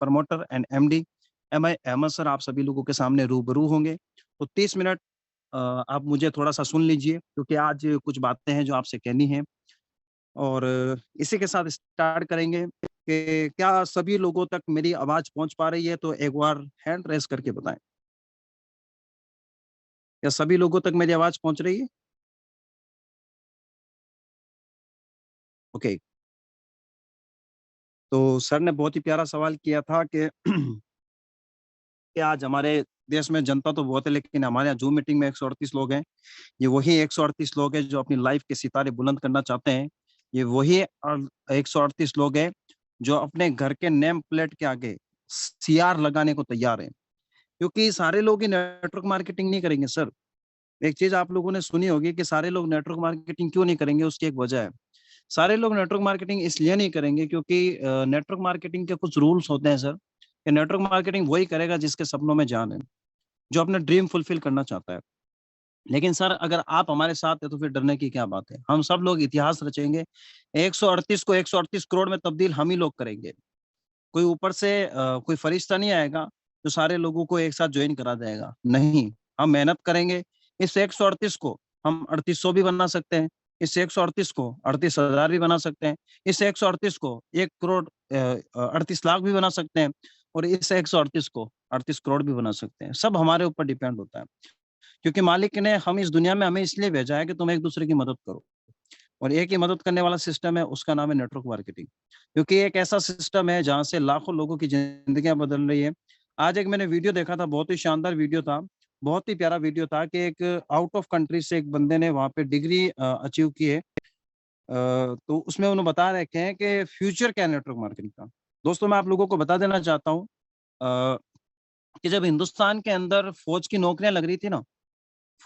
Promoter and MD M I Ahmad sir आप सभी लोगों के सामने रूबरू होंगे। तो 30 मिनट आप मुझे थोड़ा सा सुन लीजिए क्योंकि आज कुछ बातें हैं जो आपसे कहनी है। और इसी के साथ स्टार्ट करेंगे कि क्या सभी लोगों तक मेरी आवाज पहुंच पा रही है? तो एक बार हैंड रेस करके बताएं। क्या सभी लोगों तक मेरी आवाज पहुंच रही है? ओके। तो सर ने बहुत ही प्यारा सवाल किया था कि कि आज हमारे देश में जनता तो बहुत है लेकिन हमारे यहाँ जूम मीटिंग में 138 लोग हैं। ये वही 138 लोग हैं जो अपनी लाइफ के सितारे बुलंद करना चाहते हैं। ये वही 138 लोग हैं जो अपने घर के नेम प्लेट के आगे सीआर लगाने को तैयार हैं। क्योंकि सारे लोग ही नेटवर्क मार्केटिंग नहीं करेंगे सर। एक चीज आप लोगों ने सुनी होगी कि सारे लोग नेटवर्क मार्केटिंग क्यों नहीं करेंगे, उसकी एक वजह है। सारे लोग नेटवर्क मार्केटिंग इसलिए नहीं करेंगे क्योंकि नेटवर्क मार्केटिंग के कुछ रूल्स होते हैं सर, कि नेटवर्क मार्केटिंग वही करेगा जिसके सपनों में जान है, जो अपना ड्रीम फुलफिल करना चाहता है। लेकिन सर अगर आप हमारे साथ हैं तो फिर डरने की क्या बात है? हम सब लोग इतिहास रचेंगे। 138 को 138 करोड़ में तब्दील हम ही लोग करेंगे। कोई ऊपर से कोई फरिश्ता नहीं आएगा जो सारे लोगों को एक साथ ज्वाइन करा देगा। नहीं, हम मेहनत करेंगे। इस 138 को हम 3800 भी बना सकते हैं। इस 138 को 38,000 भी बना सकते हैं। इस 138 को 1 करोड़ 38 लाख भी बना सकते हैं और इस 138 को 38 करोड़ भी बना सकते हैं। सब हमारे ऊपर डिपेंड होता है। क्योंकि मालिक ने हम इस दुनिया में हमें इसलिए भेजा है कि तुम एक दूसरे की मदद करो और एक ही मदद करने वाला सिस्टम है, उसका नाम है नेटवर्क मार्केटिंग। क्योंकि एक ऐसा सिस्टम है जहां से लाखों लोगों की जिंदगियां बदल रही है। आज एक मैंने वीडियो देखा था, बहुत ही शानदार वीडियो था, बहुत ही प्यारा वीडियो था कि एक आउट ऑफ कंट्री से एक बंदे ने वहां पे डिग्री अचीव की है। तो उसमें उन्होंने बता रखे हैं कि फ्यूचर क्या है नेटवर्क मार्केटिंग का। दोस्तों मैं आप लोगों को बता देना चाहता हूँ कि जब हिंदुस्तान के अंदर फौज की नौकरियां लग रही थी ना,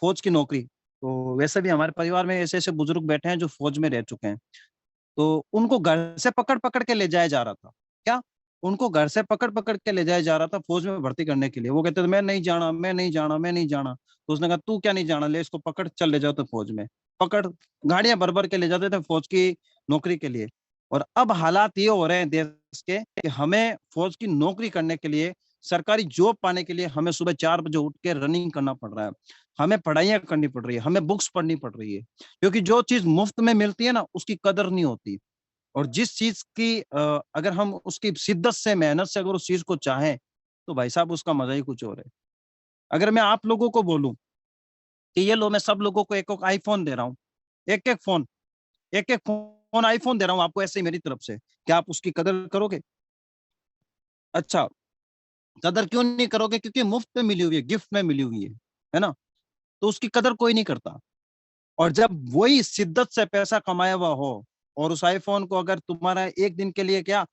फौज की नौकरी, तो वैसे भी हमारे परिवार में ऐसे-ऐसे बुजुर्ग बैठे हैं जो फौज में रह चुके हैं। तो उनको घर से पकड़-पकड़ के ले जाया जा रहा था। क्या? उनको घर से पकड़-पकड़ के ले जाया जा रहा था फौज में भर्ती करने के लिए। वो कहते थे मैं नहीं जाना, मैं नहीं जाना, मैं नहीं जाना। तो उसने कहा तू क्या नहीं जाना? ले इसको पकड़, चल ले जाओ तो फौज में। पकड़, गाड़ियाँ भर-भर के ले जाते थे फौज की नौकरी के लिए। और अब हालात ये हो रहे हैं देश के कि हमें फौज की नौकरी करने के लिए, सरकारी जॉब पाने के लिए हमें सुबह 4 बजे उठ के रनिंग करना पड़ रहा है। हमें पढ़ाइयाँ करनी पड़ रही है, हमें बुक्स पढ़नी पड़ रही है। क्योंकि जो चीज़ मुफ्त में मिलती है ना, उसकी कदर नहीं होती। और जिस चीज़ की अगर हम उसकी शिद्दत से, मेहनत से अगर उस चीज़ को चाहें, तो भाई साहब उसका मज़ा ही कुछ और है। अगर मैं आप लोगों को बोलूँ कि ये लो मैं सब लोगों को एक-एक आईफ़ोन दे रहा हूँ, एक-एक फ़ोन, एक-एक फ़ोन आईफ़ोन दे रहा हूँ आपको ऐसे ही मेरी तरफ से, क्या आप उसकी कदर करोगे? अच्छा, कदर क्यों नहीं करोगे? क्योंकि मुफ्त में मिली हुई है, गिफ्ट में मिली हुई है ना? तो उसकी कदर कोई नहीं करता। और जब वही शिद्दत से पैसा कमाया हुआ हो और उस आईफ़ोन को अगर तुम्हारा 1 दिन के लिए क्या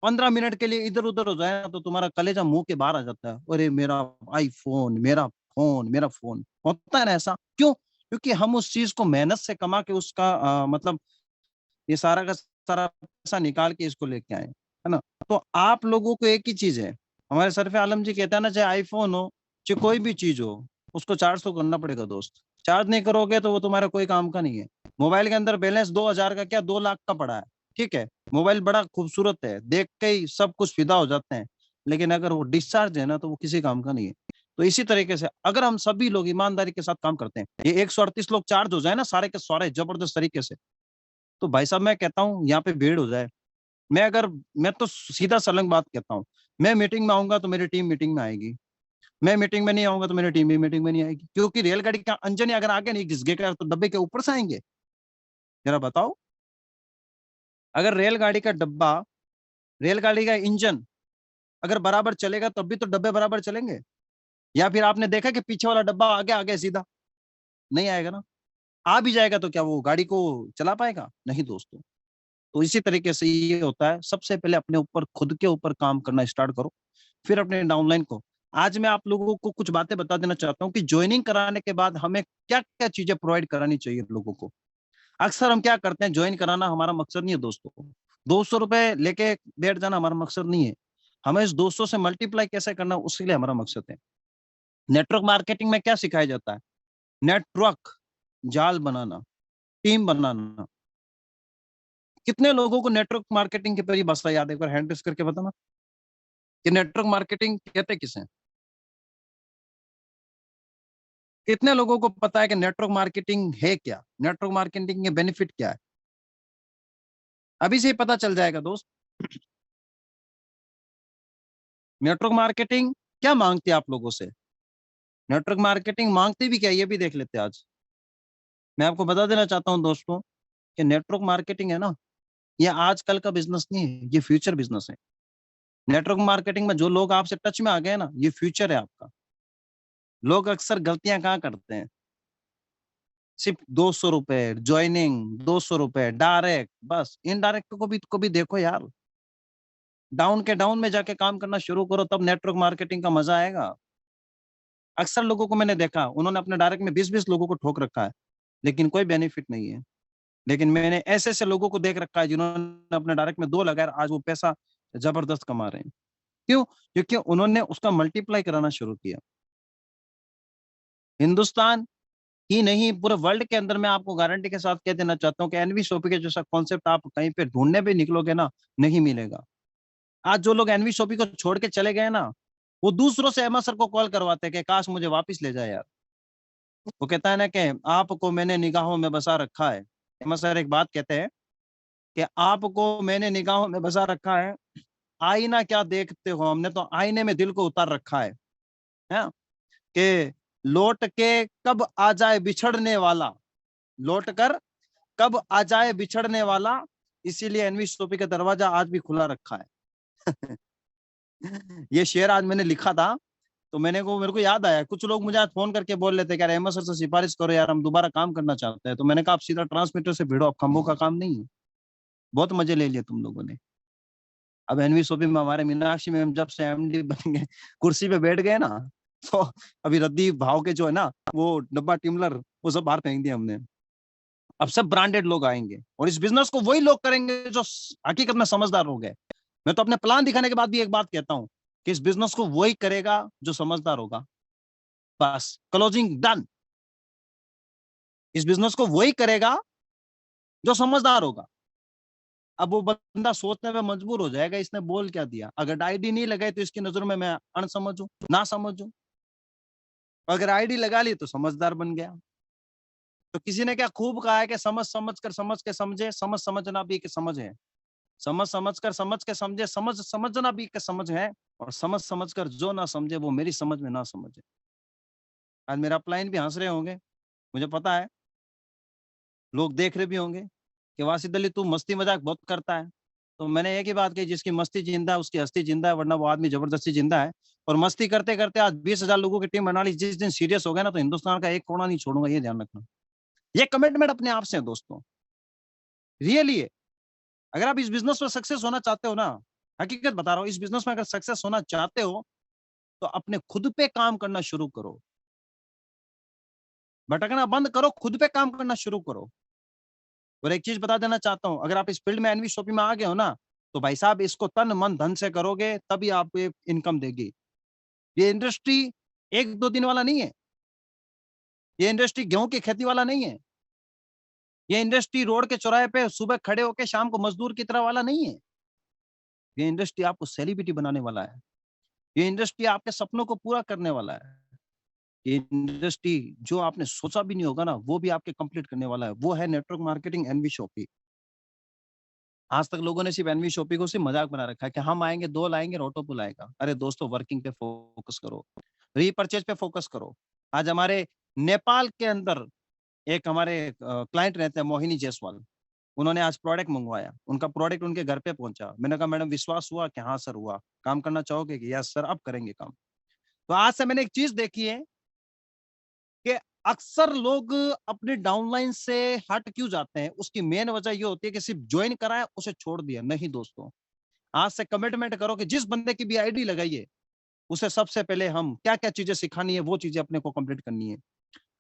15 मिनट के लिए इधर-उधर हो जाए ना तो तुम्हारा कलेजा मुँह के बाहर आ जाता है। अरे! मेरा आईफ़ोन, मेरा फ़ोन, मेरा फ़ोन। होता है ना ऐसा? क्यों? क्योंकि हम उस चीज़ को मेहनत से कमा के उसका मतलब ये सारा का सारा पैसा निकाल के इसको लेके आए, है ना? तो आप लोगों को एक ही चीज़ है, हमारे सरफ़े आलम जी कहते हैं ना, चाहे आईफ़ोन हो, चाहे कोई भी चीज़ हो, उसको चार्ज तो करना पड़ेगा दोस्त। चार्ज नहीं करोगे तो वो तुम्हारा कोई काम का नहीं है। मोबाइल के अंदर बैलेंस 2000 का क्या 2 लाख का पड़ा है, ठीक है? मोबाइल बड़ा खूबसूरत है, देख के ही सब कुछ फ़िदा हो जाते हैं, लेकिन अगर वो डिस्चार्ज है ना, तो वो किसी काम का नहीं है। तो इसी तरीके से अगर हम सभी लोग ईमानदारी के साथ काम करते हैं, ये 138 लोग चार्ज हो जाए ना सारे के सारे ज़बरदस्त तरीके से, तो भाई साहब मैं कहता हूँ यहाँ पे भीड़ हो जाए। मैं तो सीधा सलंग बात कहता हूँ। मैं मीटिंग में आऊँगा तो मेरी टीम मीटिंग में आएगी। मैं मीटिंग में नहीं आऊँगा तो मेरी टीम भी मीटिंग में नहीं आएगी। क्योंकि रेलगाड़ी का इंजन ही अगर आगे नहीं घिस-गेगा तो डब्बे के ऊपर से आएँगे? ज़रा बताओ? अगर रेलगाड़ी का इंजन अगर बराबर चलेगा तब भी तो डब्बे बराबर चलेंगे। या फिर आपने देखा कि पीछे वाला डब्बा आगे आ गया सीधा? नहीं आएगा ना। आ भी जाएगा तो क्या वो गाड़ी को चला पाएगा? नहीं दोस्तों। तो इसी तरीके से ये होता है, सबसे पहले अपने ऊपर खुद के ऊपर काम करना स्टार्ट करो, फिर अपने डाउनलाइन को। आज मैं आप लोगों को कुछ बातें बता देना चाहता हूँ कि जॉइनिंग कराने के बाद हमें क्या-क्या चीज़ें प्रोवाइड करानी चाहिए लोगों को। अक्सर हम क्या करते हैं, जॉइन कराना हमारा मकसद नहीं है दोस्तों। ₹200 लेके बैठ जाना हमारा मकसद नहीं है। हमें इस 200 से मल्टीप्लाई कैसे करना उसके लिए हमारा मकसद है। नेटवर्क मार्केटिंग में क्या सिखाया जाता है? नेटवर्क, जाल बनाना, टीम बनाना। कितने लोगों को नेटवर्क मार्केटिंग की परिभाषा याद है? एक बार हैंड रेज़ करके बताना। कि नेटवर्क मार्केटिंग कहते किसे? कितने लोगों को पता है कि नेटवर्क मार्केटिंग है क्या? नेटवर्क मार्केटिंग के बेनिफिट क्या है? अभी से ही पता चल जाएगा दोस्त। नेटवर्क मार्केटिंग क्या मांगती है आप लोगों से? नेटवर्क मार्केटिंग मांगती भी क्या, ये भी देख लेते हैं आज। मैं आपको बता देना चाहता हूँ दोस्तों कि नेटवर्क मार्केटिंग है ना, ये आजकल का बिजनेस नहीं है, ये फ्यूचर बिजनेस है। नेटवर्क मार्केटिंग में जो लोग आपसे टच में आ गए ना, ये फ्यूचर है आपका। लोग अक्सर गलतियां कहाँ करते हैं? सिर्फ 200 रुपए ज्वाइनिंग, 200 रुपए डायरेक्ट, बस इनडायरेक्ट को भी देखो यार। डाउन के डाउन में जाके काम करना शुरू करो, तब नेटवर्क मार्केटिंग का मजा आएगा। अक्सर लोगों को मैंने देखा, उन्होंने अपने डायरेक्ट में 20-20 लोगों को ठोक रखा है, लेकिन कोई बेनिफिट नहीं है। लेकिन मैंने ऐसे-ऐसे लोगों को देख रखा है जिन्होंने अपने डायरेक्ट में 2 लगाए, आज वो पैसा जबरदस्त कमा रहे हैं। क्यों? क्योंकि उन्होंने उसका मल्टीप्लाई कराना शुरू किया। हिंदुस्तान ही नहीं, पूरे वर्ल्ड के अंदर मैं आपको गारंटी के साथ कह देना चाहता हूँ कि एनवी शॉपी के जैसा कॉन्सेप्ट आप कहीं पे ढूँढने भी निकलोगे ना, नहीं मिलेगा। आज जो लोग एनवी शॉपी को छोड़ के चले गए ना, वो दूसरों से एमा सर को कॉल करवाते हैं कि काश मुझे वापस ले जाए यार। वो कहता है ना कि आपको मैंने निगाहों में बसा रखा है। एमा सर एक बात कहते हैं कि आपको मैंने निगाहों में बसा रखा है, आईना क्या देखते हो, हमने तो आईने में दिल को उतार रखा है। हैं? कि लौट के कब आ जाए बिछड़ने वाला, लौट कर कब आ जाए बिछड़ने वाला, इसीलिए एनवी शॉपी का दरवाजा आज भी खुला रखा है। ये शेर आज मैंने लिखा था, तो मेरे को याद आया। कुछ लोग मुझे आज फोन करके बोल लेते हैं कि अहमद सर से सिफारिश करो यार, हम दोबारा काम करना चाहते हैं। तो मैंने कहा आप सीधा ट्रांसमीटर से भिड़ो, अब खंभों का काम नहीं है। बहुत मजे ले लिए तुम लोगों ने। अब एनवी शॉपी में हमारे मीनाक्षी में जब से एमडी बन गए, कुर्सी पे बैठ गए ना, तो अभी रद्दी भाव के जो है ना, वो डब्बा टिमलर वो सब बाहर फेंक दिया हमने। अब सब ब्रांडेड लोग आएंगे और इस बिजनेस को वही लोग करेंगे जो हकीकत में समझदार हो गए। मैं तो अपने प्लान दिखाने के बाद भी एक बात कहता हूं कि इस बिजनेस को वही करेगा जो समझदार होगा। बस क्लोजिंग डन। इस बिजनेस को वही करेगा जो समझदार होगा। अब वो बंदा सोचने में मजबूर हो जाएगा, इसने बोल क्या दिया। अगर आईडी नहीं लगाई तो इसकी नजरों में मैं अनसमझ हूं, ना समझूं। अगर आईडी लगा ली तो समझदार बन गया। तो किसी ने क्या खूब कहा है कि समझ समझ कर समझ के समझे, समझ समझना भी एक समझ है। समझ समझ कर समझ के समझे, समझ समझना भी एक समझ है। और समझ समझ कर जो ना समझे वो मेरी समझ में ना समझे। आज मेरा अपलाइन भी हंस रहे होंगे, मुझे पता है। लोग देख रहे भी होंगे कि वासिद अली तू मस्ती मजाक बहुत करता है। तो मैंने एक ही बात कही, जिसकी मस्ती जिंदा है उसकी हस्ती जिंदा है, वरना वो आदमी जबरदस्ती जिंदा है। और मस्ती करते करते आज 20,000 लोगों की टीम बना ली। जिस दिन सीरियस हो गया ना, तो हिंदुस्तान का एक कोना नहीं छोड़ूंगा, ये ध्यान रखना। ये कमिटमेंट अपने आप से है दोस्तों, रियली है। अगर आप इस बिजनेस में सक्सेस होना चाहते हो ना, हकीकत बता रहा हूँ, इस बिजनेस में अगर सक्सेस होना चाहते हो तो अपने खुद पे काम करना शुरू करो। भटकना बंद करो, खुद पे काम करना शुरू करो। और एक चीज बता देना चाहता हूं, अगर आप इस फील्ड में एनवी शॉपी में आ गए हो ना, तो भाई साहब इसको तन मन धन से करोगे तभी आपको ये इनकम देगी। ये इंडस्ट्री एक दो दिन वाला नहीं है। ये इंडस्ट्री गेहूं की खेती वाला नहीं है। ये इंडस्ट्री रोड के चौराहे पे सुबह खड़े होकर शाम को मजदूर की तरह वाला नहीं है। ये इंडस्ट्री आपको सेलिब्रिटी बनाने वाला है। ये इंडस्ट्री आपके सपनों को पूरा करने वाला है। ये इंडस्ट्री जो आपने सोचा भी नहीं होगा ना, वो भी आपके कंप्लीट करने वाला है। वो है नेटवर्क मार्केटिंग एनवी शॉपी। आज तक लोगों ने सिर्फ एनवी शॉपी को सिर्फ मजाक बना रखा है कि हम आएंगे, दो लाएंगे, ऑटो पुल आएगा। अरे दोस्तों, वर्किंग पे फोकस करो, रीपर्चेज पे फोकस करो। आज हमारे नेपाल के अंदर एक हमारे क्लाइंट रहते हैं, मोहिनी जायसवाल। उन्होंने आज प्रोडक्ट मंगवाया, उनका प्रोडक्ट उनके घर पे पहुंचा। मैंने कहा मैडम विश्वास हुआ? कि हाँ सर हुआ। काम करना चाहोगे? कि यस सर, अब करेंगे काम। तो आज से मैंने एक चीज देखी है कि अक्सर लोग अपने डाउनलाइन से हट क्यों जाते हैं। उसकी मेन वजह ये होती है कि सिर्फ ज्वाइन कराया, उसे छोड़ दिया। नहीं दोस्तों, आज से कमिटमेंट करो कि जिस बंदे की भी आईडी लगाइए, उसे सबसे पहले हम क्या क्या चीजें सिखानी है, वो चीजें अपने को कंप्लीट करनी है।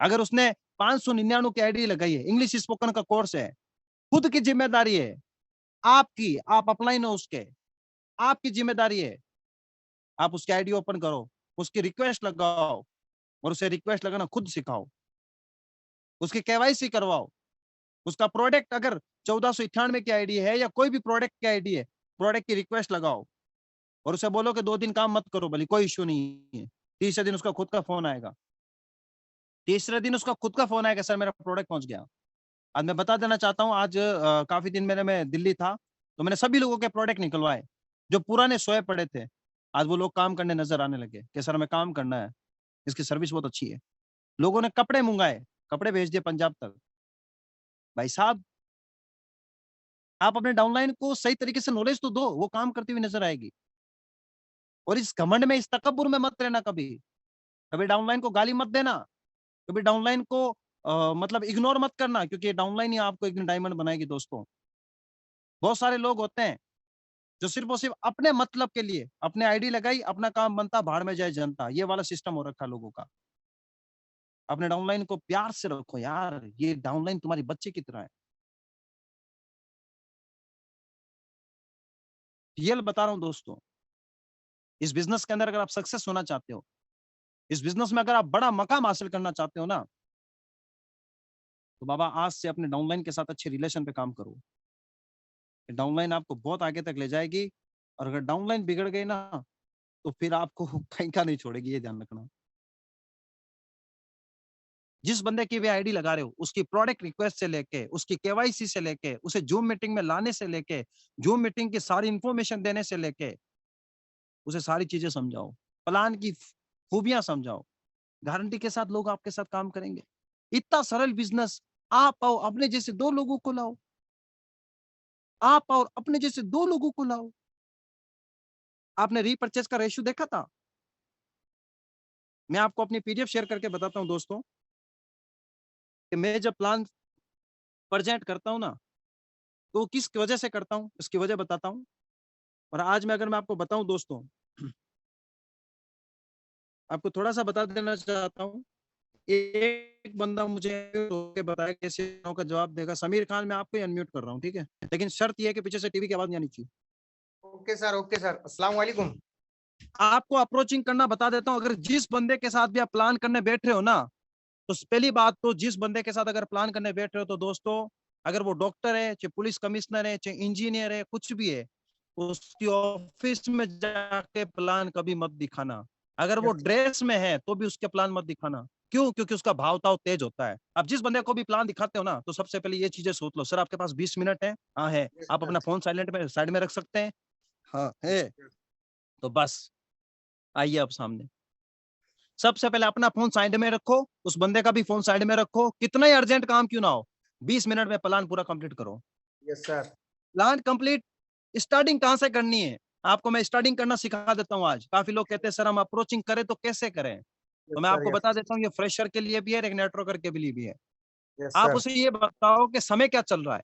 अगर उसने 599 की आईडी लगाई है, इंग्लिश स्पोकन का कोर्स है, खुद की जिम्मेदारी है आपकी। आप अपलाइन हो उसके, आपकी जिम्मेदारी है। आप उसकी आईडी ओपन करो, उसकी रिक्वेस्ट लगाओ, और उसे रिक्वेस्ट लगाना खुद सिखाओ। उसकी केवाईसी करवाओ। उसका प्रोडक्ट अगर 1498 की आईडी है या कोई भी प्रोडक्ट की आईडी है, प्रोडक्ट की रिक्वेस्ट लगाओ और उसे बोलो कि 2 दिन काम मत करो, भले कोई इश्यू नहीं है। तीसरे दिन उसका खुद का फोन आएगा, तीसरे दिन उसका खुद का फोन आएगा, सर मेरा प्रोडक्ट पहुंच गया। आज मैं बता देना चाहता हूँ, आज काफी दिन मेरे में दिल्ली था, तो मैंने सभी लोगों के प्रोडक्ट निकलवाए जो पुराने सोए पड़े थे। आज वो लोग काम करने नजर आने लगे कि सर हमें काम करना है, इसकी सर्विस बहुत अच्छी है। लोगों ने कपड़े मंगाए, कपड़े भेज दिए पंजाब तक। भाई साहब, आप अपने डाउनलाइन को सही तरीके से नॉलेज तो दो, वो काम करती हुई नजर आएगी। और इस घमंड में, इस तकब्बुर में मत रहना कभी। कभी डाउनलाइन को गाली मत देना, कभी डाउनलाइन को मतलब इग्नोर मत करना, क्योंकि डाउनलाइन ही आपको एक दिन डायमंड बनाएगी दोस्तों। बहुत सारे लोग होते हैं जो सिर्फ और सिर्फ अपने मतलब के लिए अपने आईडी लगाई, अपना काम बनता, भाड़ में जाए जनता। ये वाला सिस्टम हो रखा लोगों का। अपने डाउनलाइन को प्यार से रखो यार, ये डाउनलाइन तुम्हारी बच्चे की तरह है। रियल बता रहा हूं दोस्तों, इस बिजनेस के अंदर अगर आप सक्सेस होना चाहते हो, इस बिजनेस में अगर आप बड़ा मकाम हासिल करना चाहते हो ना, तो बाबा आज से अपने डाउनलाइन के साथ अच्छे रिलेशन पे काम करो। डाउनलाइन आपको बहुत आगे तक ले जाएगी, और अगर डाउनलाइन बिगड़ गई ना, तो फिर आपको कहीं का नहीं छोड़ेगी, ये ध्यान रखना। जिस बंदे की भी आईडी लगा रहे हो, उसकी प्रोडक्ट रिक्वेस्ट से लेके, उसकी केवाईसी से लेके, उसे जूम मीटिंग में लाने से लेके, जूम मीटिंग की सारी इंफॉर्मेशन देने से लेके, उसे सारी चीजें समझाओ, प्लान की खूबियां समझाओ। गारंटी के साथ लोग आपके साथ काम करेंगे। इतना सरल बिजनेस। आप आओ, अपने जैसे 2 लोगों को लाओ, आप और अपने जैसे 2 लोगों को लाओ। आपने रीपरचेज का रेशियो देखा था? मैं आपको अपनी पीडीएफ शेयर करके बताता हूं दोस्तों, कि मैं जब प्लान प्रेजेंट करता हूं ना, तो किस वजह से करता हूं, इसकी वजह बताता हूं। और आज मैं अगर मैं आपको बताऊं दोस्तों, आपको थोड़ा सा बता देना चाहता हूं। एक बंदा मुझे के बताया कैसे का जवाब देगा। समीर खान, मैं आपको अनम्यूट कर रहा हूँ, ठीक है, लेकिन शर्त यह है कि पीछे से टीवी की आवाज नहीं आनी चाहिए। Okay sir, okay sir. अस्सलाम वालेकुम। आपको अप्रोचिंग करना बता देता हूँ। अगर जिस बंदे के साथ भी आप प्लान करने बैठ रहे हो ना, तो पहली बात तो जिस बंदे के साथ अगर प्लान करने बैठ रहे हो, तो दोस्तों अगर वो डॉक्टर है, चाहे पुलिस कमिश्नर है, चाहे इंजीनियर है, कुछ भी है, उसकी ऑफिस में जाके प्लान कभी मत दिखाना। अगर वो ड्रेस में है तो भी उसके प्लान मत दिखाना। क्यों? क्योंकि उसका भाव ताव तेज होता है। अब जिस बंदे को भी प्लान दिखाते हो ना, तो सबसे पहले ये चीजें सोच लो। सर आपके पास 20 मिनट है? हाँ है। आप अपना फोन साइलेंट में साइड में रख सकते हैं? हाँ है। तो बस आइए अब सामने। सबसे पहले अपना फोन साइड में रखो, उस बंदे का भी फोन साइड में रखो, कितना ही अर्जेंट काम क्यों ना हो, 20 मिनट में प्लान पूरा कंप्लीट करो। Yes sir. Plan complete. Starting कहां से करनी है, आपको मैं स्टार्टिंग करना सिखा देता हूं आज। काफी लोग कहते हैं सर हम अप्रोचिंग करें तो कैसे करें, तो यस मैं सर। आपको बता यस देता हूँ। ये फ्रेशर के लिए भी है, एक नेटवर्कर के लिए भी है। यस आप सर। उसे ये बताओ कि समय क्या चल रहा है।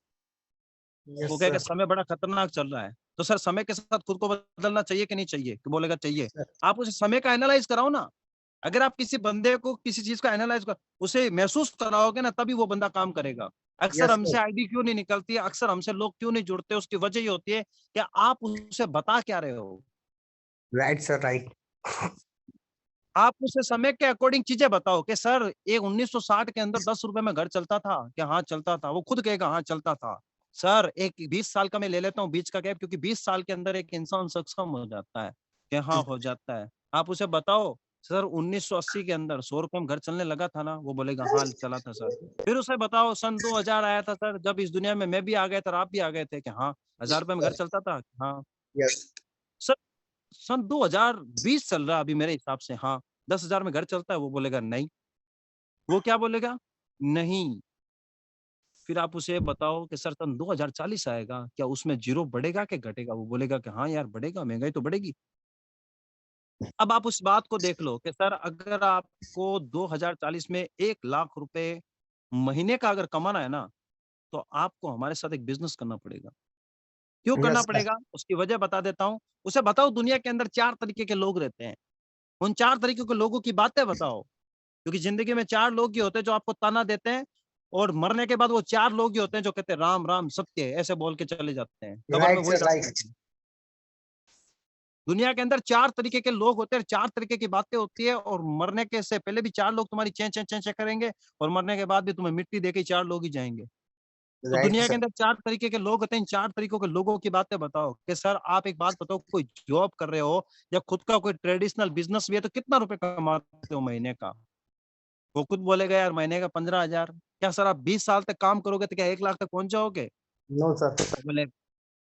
यस वो कहेगा सर। समय बड़ा खतरनाक चल रहा है, तो सर समय के साथ खुद को बदलना चाहिए कि नहीं चाहिए? तो बोलेगा चाहिए। आप उसे समय का एनालाइज कराओ ना। अगर आप किसी बंदे को किसी चीज का एनालाइज कर, उसे महसूस कराओगे ना, तभी वो बंदा काम करेगा। अक्सर यस हमसे सर। आईडी क्यों नहीं निकलती है, अक्सर हमसे लोग क्यों नहीं जुड़ते, उसकी वजह ये होती है कि आप उसे बता क्या रहे हो। Right sir, right. आप उसे समय के अकॉर्डिंग चीजें बताओ कि सर एक 1960 के अंदर 10 रुपए में घर चलता था क्या? हाँ चलता था। वो खुद कहेगा हाँ चलता था। सर एक 20 साल का मैं ले लेता हूँ बीच का गैप, क्योंकि 20 साल के अंदर एक इंसान सक्षम हो जाता है कि हाँ हो जाता है। आप उसे बताओ सर 1980 के अंदर 100 रुपए में घर चलने लगा था ना, वो बोलेगा हाँ चला था सर। फिर उसे बताओ सन 2000 आया था सर, जब इस दुनिया में मैं भी आ गया था, आप भी आ गए थे, कि हाँ 1000 रुपए में घर चलता था। हाँ यस। सर सन 2020 चल रहा है अभी मेरे हिसाब से। हाँ 10,000 में घर चलता है? वो बोलेगा नहीं। वो क्या बोलेगा? नहीं। फिर आप उसे बताओ कि सर सन 2040 आएगा, क्या उसमें जीरो बढ़ेगा कि घटेगा? वो बोलेगा कि हाँ यार बढ़ेगा, महंगाई तो बढ़ेगी। अब आप उस बात को देख लो कि सर अगर आपको 2040 में 1,00,000 रुपए महीने का अगर कमाना है ना, तो आपको हमारे साथ एक बिजनेस करना पड़ेगा। क्यों करना यस सर। पड़ेगा? उसकी वजह बता देता हूँ। उसे बताओ दुनिया के अंदर 4 तरीके के लोग रहते हैं। उन 4 तरीके के लोगों की बातें बताओ। क्योंकि जिंदगी में 4 लोग ही होते हैं जो आपको ताना देते हैं, और मरने के बाद वो 4 लोग ही होते हैं जो कहते हैं राम राम सत्य है, ऐसे बोल के चले जाते हैं। कब्र में राइट वही सर, रखते राइट। हैं। दुनिया के अंदर 4 तरीके के लोग होते हैं, 4 तरीके की बातें होती है, और मरने के से पहले भी 4 लोग तुम्हारी चें चें चें चें करेंगे, और मरने के बाद भी तुम्हें मिट्टी देके 4 लोग ही जाएंगे। तो राइट दुनिया के सर। अंदर 4 तरीके के लोग होते हैं, इन 4 तरीकों के लोगों की बातें बताओ कि सर आप एक बात बताओ, कोई जॉब कर रहे हो या खुद का कोई ट्रेडिशनल बिजनेस भी है तो कितना रुपए कमाते हो महीने का? वो खुद बोलेगा यार महीने का 15,000। क्या सर आप 20 साल तक काम करोगे तो क्या 1 लाख तक पहुँच जाओगे? No sir. बोले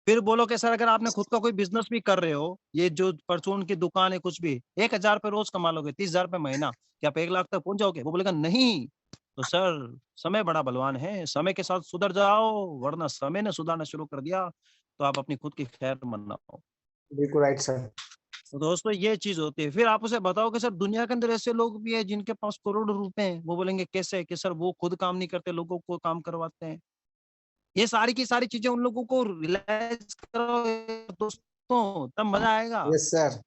फिर बोलो कि सर अगर आपने खुद का कोई बिजनेस भी कर रहे हो, ये जो परचून की दुकान है कुछ भी, 1,000 रुपए रोज कमा लोगे, 30,000 रुपए महीना, क्या आप 1 लाख तक पहुँच जाओगे? वो बोलेगा नहीं। तो सर समय बड़ा बलवान है, समय के साथ सुधर जाओ, वरना समय ने सुधारना शुरू कर दिया, तो आप अपनी खुद की खैर मनाओ। बिल्कुल राइट सर। तो दोस्तों ये चीज़ होती है। फिर आप उसे बताओ कि सर दुनिया के अंदर ऐसे लोग भी हैं जिनके पास करोड़ों रुपए हैं। वो बोलेंगे कैसे? कि सर वो खुद काम नहीं करते, लोगों को काम करवाते हैं। ये सारी की सारी चीज़ें उन लोगों को रियलाइज़ करो दोस्तों, तब मज़ा आएगा। Yes sir.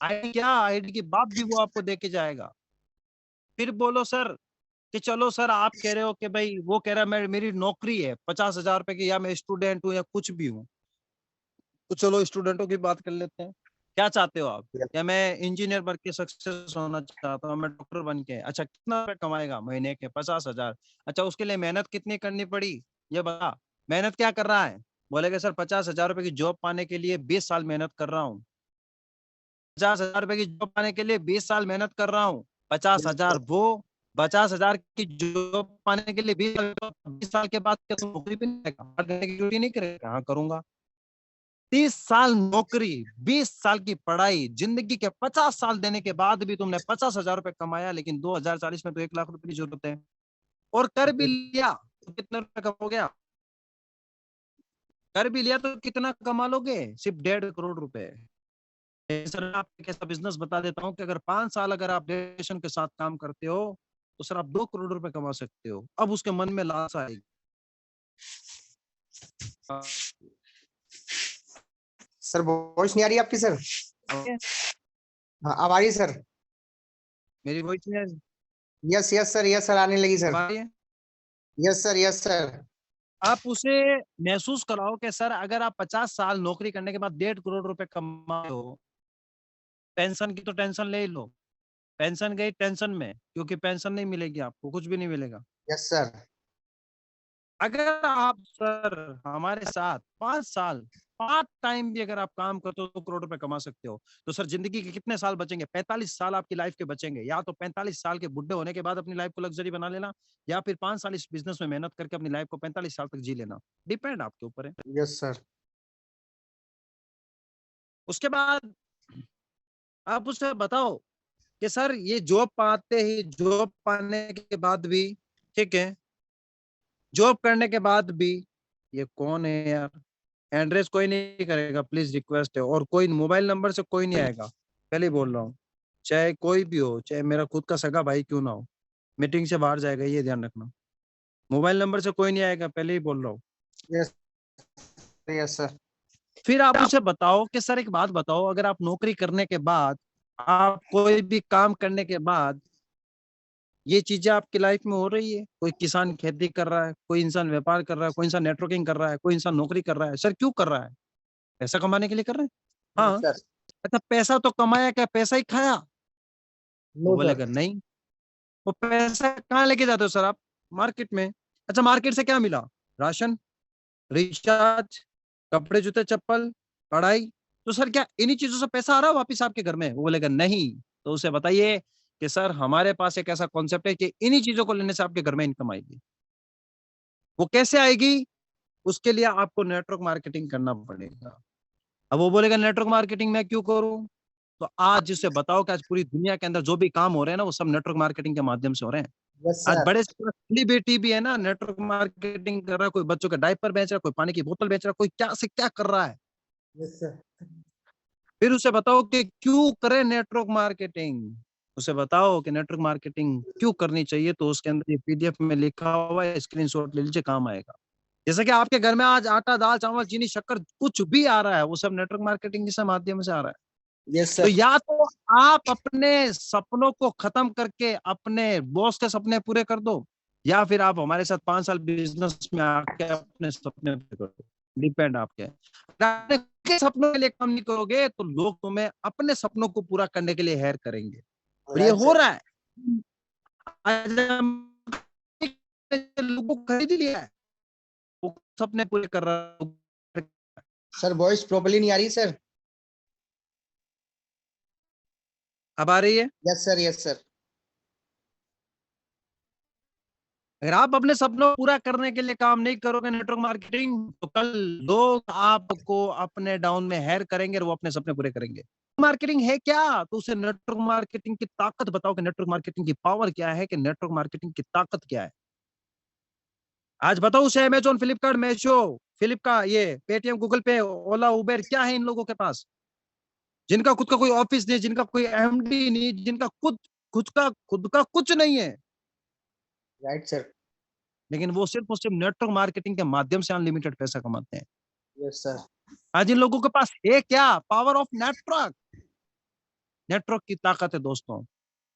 आईडी क्या? आईडी के बाद भी वो आपको दे के जाएगा। फिर बोलो सर कि चलो सर आप कह रहे हो कि भई वो कह रहा है मैं मेरी नौकरी है 50,000 रुपए की, या मैं स्टूडेंट हूँ या कुछ भी हूँ। तो चलो स्टूडेंटों की बात कर लेते हैं। क्या चाहते हो आप? या मैं इंजीनियर बन के सक्सेस होना चाहता हूँ, मैं डॉक्टर बन के। अच्छा कितना रुपए कमाएगा महीने के? 50,000। अच्छा उसके लिए मेहनत कितनी करनी पड़ी? ये बता। मेहनत क्या कर रहा है? बोलेगा सर 50,000 रुपए की जॉब पाने के लिए 20 साल मेहनत कर रहा हूँ। 50,000 रुपए की जॉब पाने के लिए 20 साल मेहनत कर रहा हूँ। Yes 50,000 sir. वो 50,000 की जॉब पाने के लिए 20 साल के बाद क्या तुम नौकरी पे नहीं करेगा? 8 घंटे की ड्यूटी नहीं करेगा? हाँ, करूँगा। 30 साल नौकरी, 20 साल की पढ़ाई, जिंदगी के 50 साल देने के बाद भी तुमने 50,000 रुपए कमाया, लेकिन 2040 में तो 1 लाख रुपए की जरूरत है और कर भी लिया तो कितने रुपए कमाओगे आप? कर भी लिया तो कितना कमा लोगे? सिर्फ 1.5 करोड़ रुपए। सर मैं आपको एक ऐसा बिजनेस बता देता हूँ कि अगर 5 साल अगर आप डेडिकेशन के साथ काम करते हो तो सर आप 2 करोड़ रुपए कमा सकते हो। अब उसके मन में लालसा आएगी। सर वॉइस नहीं आ रही आपकी सर। हाँ अब आ रही है सर। मेरी वॉइस नहीं आ रही? Yes yes sir, yes sir, आने लगी अब सर। आ रही है? Yes sir, yes sir. आप उसे महसूस कराओ कि सर अगर आप 50 साल नौकरी करने के बाद 1.5 करोड़ रुपए कमा रहे हो, पेंशन की तो टेंशन ले ही लो। पेंशन गई टेंशन में, क्योंकि पेंशन नहीं मिलेगी आपको, कुछ भी नहीं मिलेगा। Yes sir. अगर आप सर हमारे साथ 5 साल पार्ट टाइम भी अगर आप काम करते हो तो करोड़ रुपए कमा सकते हो। तो सर जिंदगी के कितने साल बचेंगे? 45 साल आपकी लाइफ के बचेंगे। या तो 45 साल के बुड्ढे होने के बाद अपनी लाइफ को लग्जरी बना लेना, या फिर 5 साल इस बिज़नेस में मेहनत करके अपनी लाइफ को 45 साल तक जी लेना। डिपेंड आपके ऊपर है। Yes sir. उसके बाद आप उसे बताओ कि सर ये जॉब पाते ही जॉब पाने के बाद भी, ठीक है, जॉब करने के बाद भी ये कौन है यार? एड्रेस कोई नहीं करेगा, प्लीज रिक्वेस्ट है, और कोई मोबाइल नंबर से कोई नहीं आएगा, पहले ही बोल रहा हूँ। चाहे कोई भी हो, चाहे मेरा खुद का सगा भाई क्यों ना हो, मीटिंग से बाहर जाएगा, ये ध्यान रखना। मोबाइल नंबर से कोई नहीं आएगा, पहले ही बोल रहा हूँ। Yes yes sir. फिर आप उसे बताओ कि सर एक बात बताओ, अगर आप नौकरी करने के बाद, आप कोई भी काम करने के बाद ये चीजें आपकी लाइफ में हो रही है, कोई किसान खेती कर रहा है, कोई इंसान व्यापार कर रहा है, कोई इंसान नेटवर्किंग कर रहा है, कोई इंसान नौकरी कर रहा है, सर क्यों कर रहा है? पैसा कमाने के लिए कर रहे हैं। नो हाँ। सर। अच्छा पैसा तो कमाया, क्या पैसा ही खाया? वो नो सर। बोलेगा नहीं। वो पैसा कहाँ लेके जाते हो सर आप? मार्केट में। अच्छा मार्केट से क्या मिला? राशन, रिचार्ज, कपड़े जूते चप्पल, पढ़ाई। तो सर क्या इन्हीं चीजों से पैसा आ रहा है वापिस आपके घर में? वो बोलेगा नहीं। तो उसे बताइए कि सर हमारे पास एक ऐसा कॉन्सेप्ट है कि इन्हीं चीजों को लेने से आपके घर में इनकम आएगी। वो कैसे आएगी? उसके लिए आपको नेटवर्क मार्केटिंग करना पड़ेगा। अब वो बोलेगा नेटवर्क मार्केटिंग मैं क्यों करूं? तो आज जिसे बताओ कि आज पूरी दुनिया के अंदर जो भी काम हो रहे हैं ना, वो सब नेटवर्क मार्केटिंग के माध्यम से हो रहे हैं। यस आज सर। बड़े सेलिब्रिटी भी है ना, नेटवर्क मार्केटिंग कर रहा है, कोई बच्चों का डायपर बेच रहा है, कोई पानी की बोतल बेच रहा है, कोई क्या से क्या कर रहा है। Yes sir. फिर उसे बताओ कि क्यों करे नेटवर्क मार्केटिंग। उसे बताओ कि नेटवर्क मार्केटिंग क्यों करनी चाहिए, तो उसके अंदर ये पीडीएफ में लिखा हुआ है, स्क्रीनशॉट ले लीजिए, काम आएगा। जैसे कि आपके घर में आज आटा, दाल, चावल, चीनी, शक्कर कुछ भी आ रहा है, वो सब नेटवर्क मार्केटिंग के माध्यम से आ रहा है। यस तो सर। या तो आप अपने सपनों को खत्म करके अपने बॉस के सपने पूरे कर दो, या फिर आप हमारे साथ 5 साल बिजनेस में आके अपने सपने पूरे कर दो। डिपेंड आपके। अगर आप अपने सपनों के लिए काम नहीं करोगे तो लोग तुम्हें अपने सपनों को पूरा करने के लिए हायर करेंगे, और ये राइट हो सर। रहा है। आज हम लोगों को खरीद लिया है। वो सपने पूरे कर रहा है। सर वॉइस प्रॉपर्ली नहीं आ रही सर। अब आ रही है? Yes sir, yes sir. अगर आप अपने सपनों को पूरा करने के लिए काम नहीं करोगे नेटवर्क मार्केटिंग, तो कल लोग आपको अपने डाउन में हायर करेंगे और वो अपने सपने पूरे करेंगे। मार्केटिंग है क्या? तो उसे नेटवर्क मार्केटिंग की ताकत बताओ कि नेटवर्क मार्केटिंग की पावर क्या है, कि नेटवर्क मार्केटिंग की ताकत क्या है। आज बताओ उसे अमेजोन, फ्लिपकार्ट, मीशो, फ्लिपकार्ट, ये पेटीएम, गूगल पे, ओला, उबेर, क्या है इन लोगों के पास, जिनका खुद का कोई ऑफिस नहीं, जिनका कोई एमडी नहीं, जिनका खुद का कुछ नहीं है, राइट सर। लेकिन वो सिर्फ और सिर्फ नेटवर्क मार्केटिंग के माध्यम से अनलिमिटेड पैसा कमाते हैं। Yes sir. आज इन लोगों के पास है क्या? Power of network. नेटवर्क की ताकत है दोस्तों।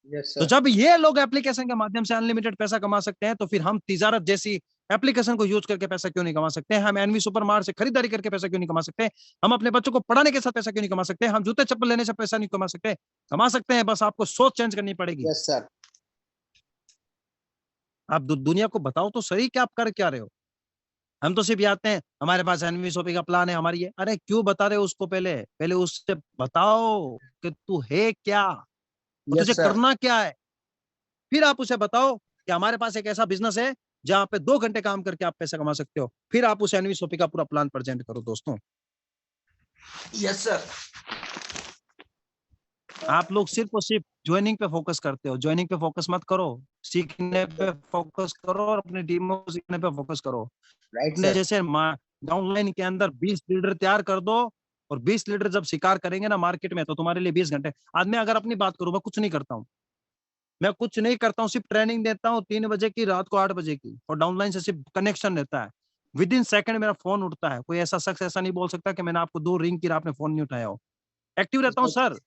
यस तो सर। जब ये लोग एप्लीकेशन के माध्यम से अनलिमिटेड पैसा कमा सकते हैं, तो फिर हम तिजारत जैसी एप्लीकेशन को यूज करके पैसा क्यों नहीं कमा सकते? हम एनवी सुपरमार्ट से खरीदारी करके पैसा क्यों नहीं कमा सकते? हम अपने बच्चों को पढ़ाने के साथ पैसा क्यों नहीं कमा सकते? हम जूते चप्पल लेने से पैसा नहीं कमा सकते? कमा सकते हैं, बस आपको सोच चेंज करनी पड़ेगी। Yes sir. आप दुनिया को बताओ तो सही कि आप कर क्या रहे हो। हम तो सिर्फ ये आते हैं, हमारे पास एनवी शॉपिंग का प्लान है, हमारी है। अरे क्यों बता रहे हो उसको? पहले पहले उससे बताओ कि तू है क्या और तुझे यस सर। करना क्या है। फिर आप उसे बताओ कि हमारे पास एक ऐसा बिजनेस है जहां पे 2 घंटे काम करके आप पैसा कमा सकते हो। फिर आप उसे एनवी शॉपिंग का पूरा प्लान प्रेजेंट करो दोस्तों। Yes sir. आप लोग सिर्फ और सिर्फ ज्वाइनिंग पे फोकस करते हो। ज्वाइनिंग पे फोकस मत करो, सीखने पे फोकस करो और अपनी टीमों को सीखने पे फोकस करो। राइट अपने सर। जैसे डाउनलाइन के अंदर 20 लीडर तैयार कर दो, और 20 लीडर जब शिकार करेंगे ना मार्केट में, तो तुम्हारे लिए 20 घंटे। आज मैं अगर अपनी बात करूं, मैं कुछ नहीं करता हूं। मैं कुछ नहीं करता हूं, सिर्फ ट्रेनिंग देता हूं 3 बजे की, रात को 8 बजे की, और डाउनलाइन से सिर्फ कनेक्शन रहता है। विद इन सेकंड मेरा फोन उठता है। कोई ऐसा शख्स ऐसा नहीं बोल सकता कि मैंने आपको 2 रिंग की, आपने फोन नहीं उठाया हो। एक्टिव रहता हूँ सर,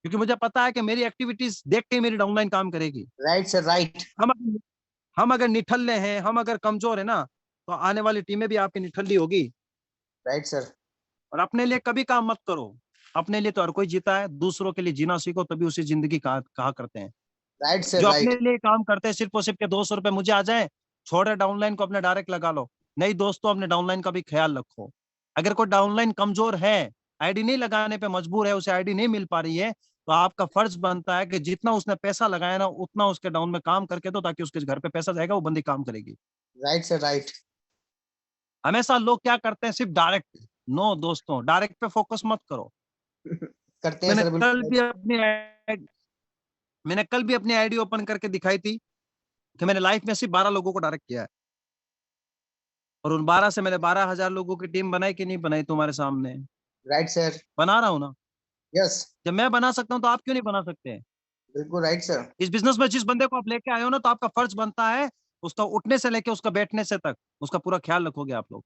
क्योंकि मुझे पता है कि मेरी एक्टिविटीज देख के मेरी डाउनलाइन काम करेगी। Right sir. राइट। हम हम अगर निठल्ले हैं, हम अगर कमजोर है ना, तो आने वाली टीमें भी आपकी निठल्ली होगी। Right sir. और अपने लिए कभी काम मत करो। अपने लिए तो हर कोई जीता है, दूसरों के लिए जीना सीखो, तभी उसे जिंदगी कहा करते हैं। Right sir. जो अपने राइट। लिए काम करते हैं सिर्फ और सिर्फ के 200 रुपए मुझे आ जाए, छोड़े डाउनलाइन को अपने डायरेक्ट लगा लो। नहीं दोस्तों, अपने डाउनलाइन का भी ख्याल रखो। अगर कोई डाउनलाइन कमजोर है, आईडी नहीं लगाने पे मजबूर है, उसे आईडी नहीं मिल पा रही है, तो आपका फर्ज बनता है कि जितना उसने पैसा लगाया ना, उतना उसके डाउन में काम करके दो, ताकि उसके घर पे पैसा जाएगा, वो बंदी काम करेगी। Right sir. राइट। हमेशा लोग क्या करते हैं, सिर्फ डायरेक्ट। नो दोस्तों, डायरेक्ट पे फोकस मत करो। करते हैं मैंने सर, कल बिल्कुल। भी अपनी मैंने कल भी अपनी आईडी ओपन करके दिखाई थी कि मैंने लाइफ में सिर्फ 12 लोगों को डायरेक्ट किया है, और उन 12 से मैंने 12,000 लोगों की टीम बनाई कि नहीं बनाई तुम्हारे सामने? Right sir. बना रहा हूं ना। यस। जब मैं बना सकता हूं तो आप क्यों नहीं बना सकते? बिल्कुल राइट सर। इस बिजनेस में जिस बंदे को आप लेके आए हो ना, तो आपका फर्ज बनता है उसका उठने से लेके उसका बैठने से तक उसका पूरा ख्याल रखोगे आप लोग।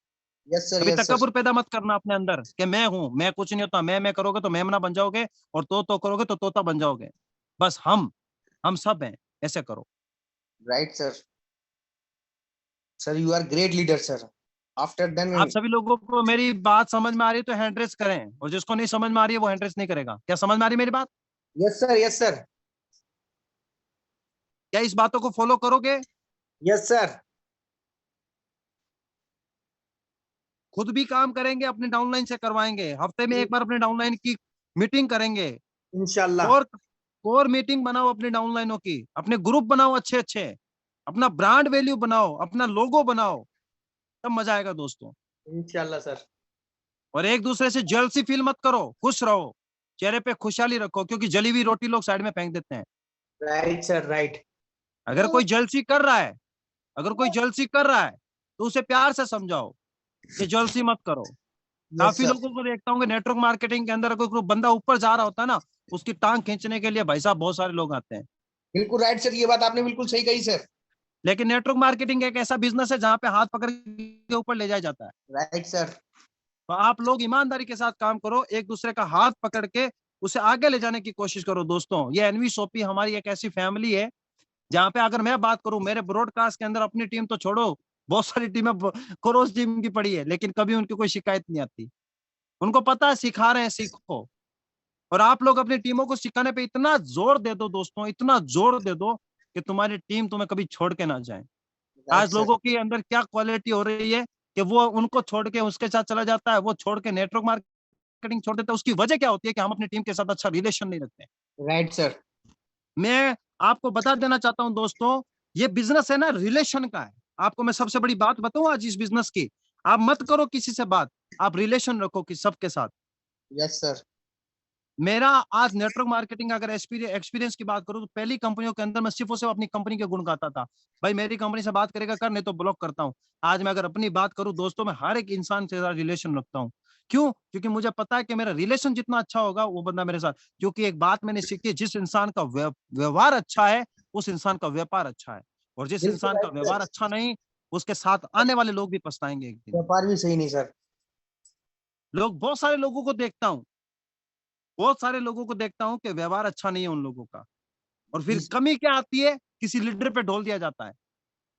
Yes sir. कभी यस सर। तकब्बुर पैदा मत करना अपने अंदर कि मैं हूं, मैं कुछ नहीं होता, मैं करोगे तो मेमना बन जाओगे, और तो करोगे तो तोता बन जाओगे। बस हम सब हैं, ऐसे करो। Right sir. Sir you are great leader sir. After then. आप सभी लोगों को मेरी बात समझ में आ रही है तो हैंड रेस करें, और जिसको नहीं समझ में आ रही है वो हैंड रेस नहीं करेगा। क्या समझ में आ रही है मेरी बात? Yes sir. Yes sir. क्या इस बातों को फॉलो करोगे? Yes sir. खुद भी काम करेंगे, अपने डाउनलाइन से करवाएंगे, हफ्ते में एक बार अपने डाउनलाइन की मीटिंग करेंगे। इंशाल्लाह। और कोर मीटिंग बनाओ अपनी डाउनलाइनों की, अपने ग्रुप बनाओ अच्छे अच्छे, अपना ब्रांड वैल्यू बनाओ, अपना लोगो बनाओ, तब मजा आएगा दोस्तों। इंशाल्लाह सर। और एक दूसरे से जेलसी फील मत करो, खुश रहो, चेहरे पे खुशहाली रखो, क्योंकि जली हुई रोटी लोग साइड में फेंक देते हैं। Right sir. राइट। अगर कोई जेलसी कर रहा है, अगर कोई जेलसी कर रहा है, तो उसे प्यार से समझाओ कि जेलसी मत करो। यस काफी सर। लोगों को देखता हूँ कि नेटवर्क मार्केटिंग के अंदर कोई बंदा ऊपर जा रहा होता है ना, उसकी टांग खींचने के लिए भाई साहब बहुत सारे लोग आते हैं। बिल्कुल राइट सर, ये बात आपने बिल्कुल सही कही सर। लेकिन नेटवर्क मार्केटिंग एक ऐसा बिजनेस है जहां पे हाथ पकड़ के ऊपर ले जाया जाता है। Right sir. तो आप लोग ईमानदारी के साथ काम करो, एक दूसरे का हाथ पकड़ के उसे आगे ले जाने की कोशिश करो दोस्तों। ये एनवी शॉपी हमारी एक ऐसी फैमिली है जहां पे, अगर मैं बात करूं मेरे ब्रॉडकास्ट के अंदर, अपनी टीम तो छोड़ो, बहुत सारी टीमें क्रॉस टीम की पड़ी है, लेकिन कभी उनकी कोई शिकायत नहीं आती। उनको पता है सिखा रहे हैं, सीखो। और आप लोग अपनी टीमों को सिखाने पे इतना जोर दे दो दोस्तों, इतना जोर दे दो कि तुम्हारी टीम तुम्हें कभी छोड़ के ना जाए। राइट आज सर। लोगों के अंदर क्या क्वालिटी हो रही है कि वो उनको छोड़ के उसके साथ चला जाता है, वो छोड़ के नेटवर्क मार्केटिंग छोड़ देता है। उसकी वजह क्या होती है कि हम अपनी टीम के साथ अच्छा रिलेशन नहीं रखते। Right sir. मैं आपको बता देना चाहता हूं दोस्तों, ये बिजनेस है ना, रिलेशन का है। आपको मैं सबसे बड़ी बात बताऊं आज इस बिजनेस की, आप मत करो किसी से बात, आप रिलेशन रखो कि सबके साथ। Yes sir. मेरा आज नेटवर्क मार्केटिंग अगर एक्सपीरियंस की बात करूं तो पहली कंपनियों के अंदर मैं सिर्फ और सिर्फ अपनी कंपनी के गुण गाता था। भाई मेरी कंपनी से बात करेगा कर, नहीं तो ब्लॉक करता हूं। आज मैं अगर अपनी बात करूं दोस्तों, मैं हर एक इंसान से रिलेशन रखता हूं। क्यों? क्योंकि मुझे पता है कि मेरा रिलेशन जितना अच्छा होगा वो बंदा मेरे साथ, क्योंकि एक बात मैंने सीखी है, जिस इंसान का व्यवहार अच्छा है उस इंसान का व्यापार अच्छा है, और जिस बिल्कुल इंसान का राइट व्यवहार सर। अच्छा नहीं, उसके साथ आने वाले लोग भी पछताएंगे एक दिन। व्यापार भी सही नहीं सर। बहुत सारे लोगों को देखता हूं, बहुत सारे लोगों को देखता हूं कि व्यवहार अच्छा नहीं है उन लोगों का। और जी फिर कमी क्या आती है, किसी लीडर पे ढोल दिया जाता है।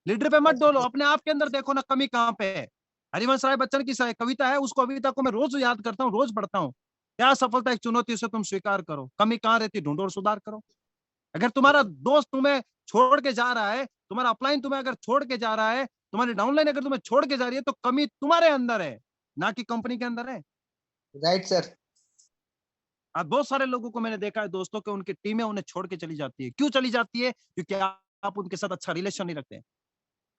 लीडर पे मत ढोलो, अपने आप के अंदर देखो ना कमी कहां पे है। हरिवंश राय बच्चन की कविता है, उसको कविता को मैं रोज याद करता हूँ, रोज पढ़ता हूँ। क्या सफलता एक चुनौती से तुम स्वीकार करो, कमी कहां रहती ढूंढो और सुधार करो। अगर तुम्हारा दोस्त तुम्हें छोड़ के जा रहा है, तुम्हारा अपलाइन तुम्हें अगर छोड़ के जा रहा है, तुम्हारी डाउनलाइन अगर तुम्हें छोड़ के जा रही है, तो कमी तुम्हारे अंदर है, ना कि कंपनी के अंदर है। Right sir. आज बहुत सारे लोगों को मैंने देखा है दोस्तों, कि उनकी टीमें उन्हें छोड़ के चली जाती है। क्यों चली जाती है? क्योंकि आप उनके साथ अच्छा रिलेशन नहीं रखते।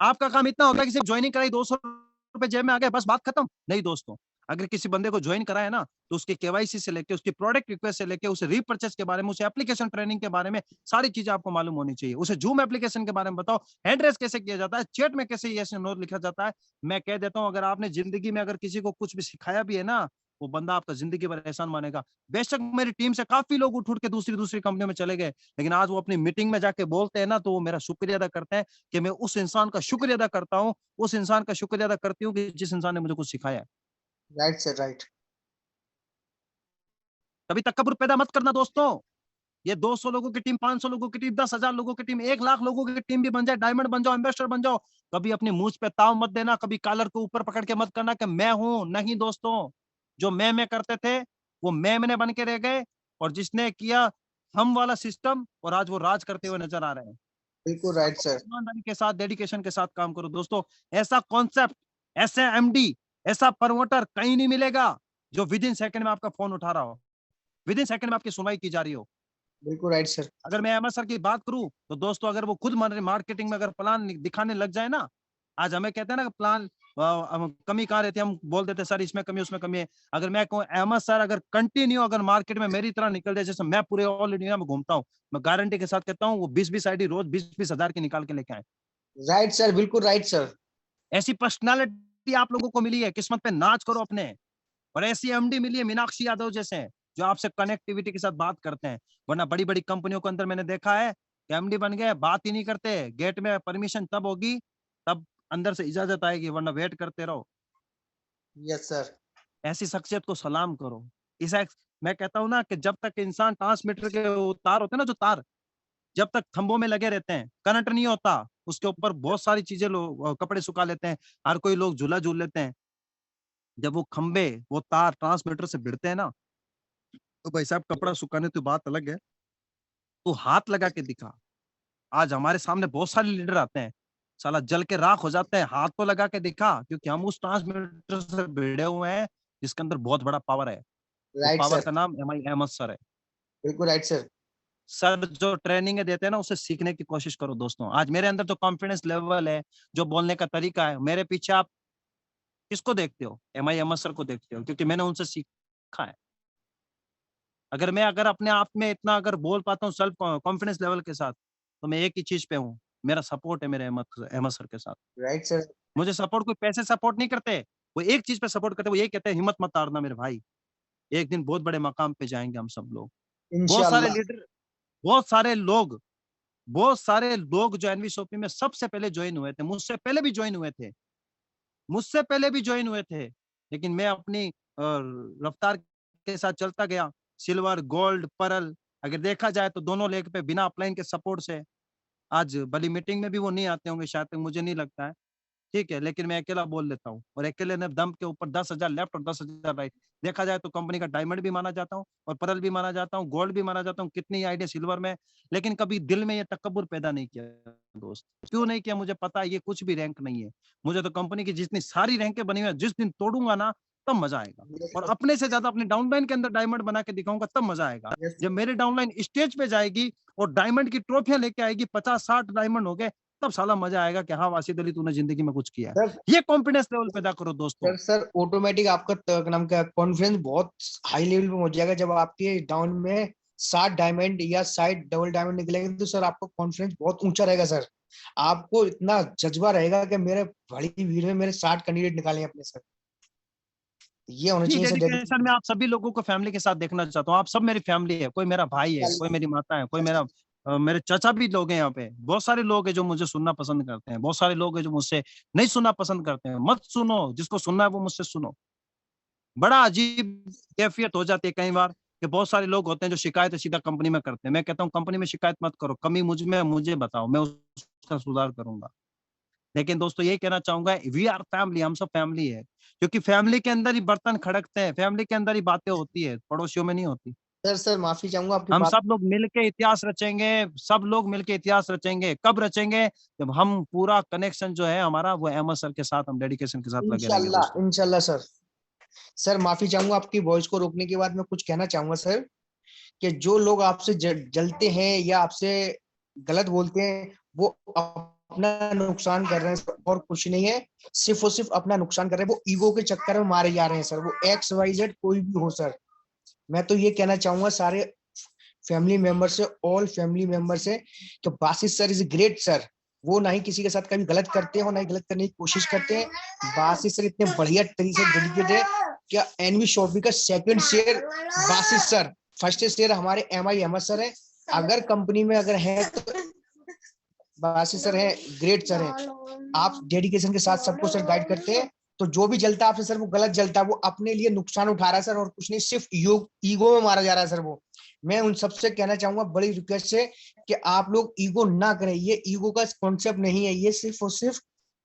आपका काम इतना होता है कि सिर्फ ज्वाइनिंग कराई, 200 रुपए जेब में आ गए, बस बात खत्म। नहीं दोस्तों, अगर किसी बंदे को ज्वाइन कराया ना, तो उसके केवाईसी से लेके, उसकी प्रोडक्ट रिक्वेस्ट से लेके, उसे रीपर्चेस के बारे में, उसे एप्लीकेशन ट्रेनिंग के बारे में सारी चीजें आपको मालूम होनी चाहिए। उसे जूम एप्लीकेशन के बारे में बताओ, हैंड रेस कैसे किया जाता है, चैट में कैसे यस नो लिखा जाता है। मैं कह देता हूं, अगर आपने जिंदगी में अगर किसी को कुछ भी सिखाया भी है ना, वो बंदा आपका जिंदगी भर एहसान मानेगा। बेशक मेरी टीम से काफी लोग उठ उठ के दूसरी दूसरी कंपनियों में चले गए, लेकिन आज वो अपनी मीटिंग में जाके बोलते हैं ना, तो वो मेरा शुक्रिया अदा करते हैं कि मैं उस इंसान का शुक्रिया अदा करता हूँ, उस इंसान का शुक्रिया अदा करती हूँ कि जिस इंसान ने मुझे कुछ सिखाया है। Right sir. राइट। कभी तकब्बुर पैदा मत करना दोस्तों। ये 200 लोगों की टीम, 500 लोगों की टीम, 10,000 लोगों की टीम, 1 लाख लोगों की टीम भी बन जाए, डायमंड बन जाओ, एम्बेसडर बन जाओ, कभी अपनी मूंछ पे ताव मत देना, कभी कॉलर को ऊपर पकड़ के मत करना कि मैं हूं। नहीं दोस्तों, जो मैं करते थे वो मैं बन के रह गए, और जिसने किया हम वाला सिस्टम, और आज वो राज करते हुए नजर आ रहे हैं। बिल्कुल राइट आपको सर। ईमानदारी के साथ, डेडिकेशन के साथ काम करो दोस्तों। ऐसा कॉन्सेप्ट, ऐसे एमडी, ऐसा प्रमोटर कहीं नहीं मिलेगा जो विद इन सेकंड में आपका फोन उठा रहा हो, विद इन सेकंड में आपकी सुनवाई की जा रही हो। बिल्कुल राइट सर। अगर मैं एमएस सर की बात करूं तो दोस्तों, अगर वो खुद मार्केटिंग में अगर प्लान दिखाने लग जाए ना, आज हमें कहते हैं ना कि प्लान कमी कहाँ रहती है, हम बोल देते हैं सर इसमें कमी उसमें कमी है। अगर मैं कहूँ अहमद सर अगर कंटिन्यू अगर मार्केट में मेरी तरह निकल जाए, जैसे मैं पूरे ऑल इंडिया में घूमता हूँ, मैं गारंटी के साथ कहता हूँ वो 20-20 आईडी रोज 20-20 हजार की निकाल के लेके आए। Right sir. बिल्कुल राइट सर। ऐसी पर्सनालिटी आप लोगों को मिली है, किस्मत पे नाच करो अपने। और ऐसी एमडी मिली है मीनाक्षी यादव जैसे, जो आपसे कनेक्टिविटी के साथ बात करते हैं। वरना बड़ी बड़ी कंपनियों के अंदर मैंने देखा है कि एमडी बन गए, बात ही नहीं करते, गेट में परमिशन तब होगी, तब अंदर से इजाजत आएगी, वरना वेट करते रहो। Yes sir. ऐसी शख्सियत को सलाम करो। इस मैं कहता हूं ना कि जब तक इंसान ट्रांसमीटर के तार होते हैं ना, जो तार जब तक खंभों में लगे रहते हैं, करंट नहीं होता, उसके ऊपर बहुत सारी चीजें लोग कपड़े सुखा लेते हैं, हर कोई लोग झूला झूल लेते हैं। जब वो खंबे, वो तार ट्रांसमीटर से भिड़ते हैं ना, तो भाई साहब कपड़ा सुखाने तो बात अलग है, तू हाथ लगा के दिखा। आज हमारे सामने बहुत सारे लीडर आते हैं, साला जल के राख हो जाते हैं, हाथ तो लगा के दिखा, क्योंकि हम उस ट्रांसमीटर से भिड़े हुए हैं जिसके अंदर बहुत बड़ा पावर है। वो राइट पावर सर। का नाम एम आई अहमद सर है। बिल्कुल राइट सर। सर जो ट्रेनिंग देते हैं ना, उसे सीखने की कोशिश करो दोस्तों। आज मेरे अंदर जो कॉन्फिडेंस लेवल है, जो बोलने का तरीका है, मेरे पीछे आप किसको देखते हो? एम आई अहमद सर को देखते हो, क्योंकि मैंने उनसे सीखा है। अगर अपने आप में इतना अगर बोल पाता हूँ सेल्फ कॉन्फिडेंस लेवल के साथ, तो मैं एक ही चीज पे हूँ, मेरा सपोर्ट है मेरे अहमद अहमद सर के साथ। Right sir. मुझे सपोर्ट कोई पैसे सपोर्ट नहीं करते, वो एक चीज पे सपोर्ट करते, वो ये कहते हैं हिम्मत मत हारना मेरे भाई, एक दिन बहुत बड़े मकाम पे जाएंगे हम सब लोग। बहुत सारे इंशाल्लाह। लीडर, बहुत सारे लोग, बहुत सारे लोग जो एनवीसोपी में सबसे पहले ज्वाइन हुए थे, मुझसे पहले भी ज्वाइन हुए थे, मुझसे पहले भी ज्वाइन हुए थे, लेकिन मैं अपनी रफ्तार के साथ चलता गया। सिल्वर, गोल्ड, परल, अगर देखा जाए तो दोनों लेग पे बिना अपलाइन के सपोर्ट से आज बड़ी मीटिंग में भी वो नहीं आते होंगे शायद तक, मुझे नहीं लगता है। ठीक है, लेकिन मैं अकेला बोल लेता हूँ और अकेले ने दम के ऊपर 10,000 लेफ्ट और 10,000 राइट। देखा जाए तो कंपनी का डायमंड भी माना जाता हूँ और पर्ल भी माना जाता हूँ, गोल्ड भी माना जाता हूँ, कितनी आईडी सिल्वर में, लेकिन कभी दिल में ये तकब्बुर पैदा नहीं किया दोस्त। क्यों नहीं किया मुझे पता है, ये कुछ भी रैंक नहीं है। मुझे तो कंपनी की जितनी सारी रैंकें बनी हुई है, जिस दिन तोड़ूँगा ना तब मज़ा आएगा यस और सर, अपने से ज़्यादा अपने डाउनलाइन के अंदर डायमंड बना के दिखाऊँगा तब मज़ा आएगा। यस जब सर। मेरी डाउनलाइन स्टेज पे जाएगी और डायमंड की ट्रॉफियाँ लेके आएगी, 50-60 डायमंड हो गए, तब साला मज़ा आएगा कि हाँ, वासिद अली तूने ज़िंदगी में कुछ किया है। सर ये कॉन्फिडेंस लेवल पैदा करो दोस्तों। सर ऑटोमेटिक आपका नाम का कॉन्फिडेंस बहुत हाई लेवल पे हो जाएगा जब आपके डाउन में 60 डायमंड या 60 डबल डायमंड निकलेंगे, तो सर आपका कॉन्फिडेंस बहुत ऊंचा रहेगा सर। आपको इतना जज्बा रहेगा कि मेरे बड़ी भीड़ में मेरे 60 कैंडिडेट निकाले अपने सर। ये होना जी, चाहिए सर डेडिकेशन में डेडिकेशन। आप सभी लोगों को फैमिली के साथ देखना चाहता हूँ। आप सब मेरी फैमिली है, कोई मेरा भाई है, कोई मेरी माता है, कोई मेरे चाचा भी लोग हैं यहाँ पे। बहुत सारे लोग हैं जो मुझे सुनना पसंद करते हैं, बहुत सारे लोग हैं जो मुझसे नहीं सुनना पसंद करते हैं। मत सुनो, जिसको सुनना है वो मुझसे सुनो। बड़ा अजीब कैफ़ियत हो जाती है कई बार कि बहुत सारे लोग होते हैं जो शिकायत सीधा कंपनी में करते हैं। मैं कहता हूँ कंपनी में शिकायत मत करो, कमी मुझ में है, मुझे बताओ, मैं उसका सुधार करूँगा। लेकिन दोस्तों यही कहना चाहूँगा, वी आर फैमिली, हम सब फैमिली है। क्योंकि फैमिली के अंदर ही बर्तन खड़कते हैं, फैमिली के अंदर ही बातें होती है, पड़ोसियों में नहीं होती। सर माफी चाहूंगा आपकी हम बात। सब लोग मिल के इतिहास रचेंगे, सब लोग मिल के इतिहास रचेंगे। कब रचेंगे? जब हम पूरा कनेक्शन जो है हमारा वो अहमद सर के साथ हम डेडिकेशन के साथ लगे रहेंगे इंशाल्लाह दोस्तों। इंशाल्लाह सर। सर माफी चाहूंगा आपकी वॉइस को रोकने के बाद मैं कुछ कहना चाहूंगा सर, कि जो लोग आपसे जलते हैं या आपसे गलत बोलते हैं, वो अपना नुकसान कर रहे हैं सर, और कुछ नहीं है। सिर्फ और सिर्फ अपना नुकसान कर रहे हैं, वो ईगो के चक्कर में मारे जा रहे हैं सर। वो XYZ कोई भी हो सर। मैं तो ये कहना चाहूंगा सारे फैमिली मेंबर से, ऑल फैमिली मेंबर से, कि Basit sir is great sir. वो ना ही किसी के साथ कभी गलत करते हैं और ना ही गलत करने की कोशिश करते हैं। बासित सर इतने बढ़िया तरीके से डेडिकेटेड है। क्या एनवी शॉपी का second share Basit sir, first share हमारे MI अहमद सर है। अगर कंपनी में अगर है तो बासित सर है, ग्रेट सर है। आप डेडिकेशन के साथ सबको सर गाइड करते हैं। तो जो भी जलता है आपसे सर वो गलत जलता है, वो अपने लिए नुकसान उठा रहा है सर, और कुछ नहीं, सिर्फ ईगो में मारा जा रहा है सर वो। मैं उन सबसे कहना चाहूंगा बड़ी रिक्वेस्ट है कि आप लोग ईगो ना करें। ये ईगो का कॉन्सेप्ट नहीं है, ये सिर्फ और सिर्फ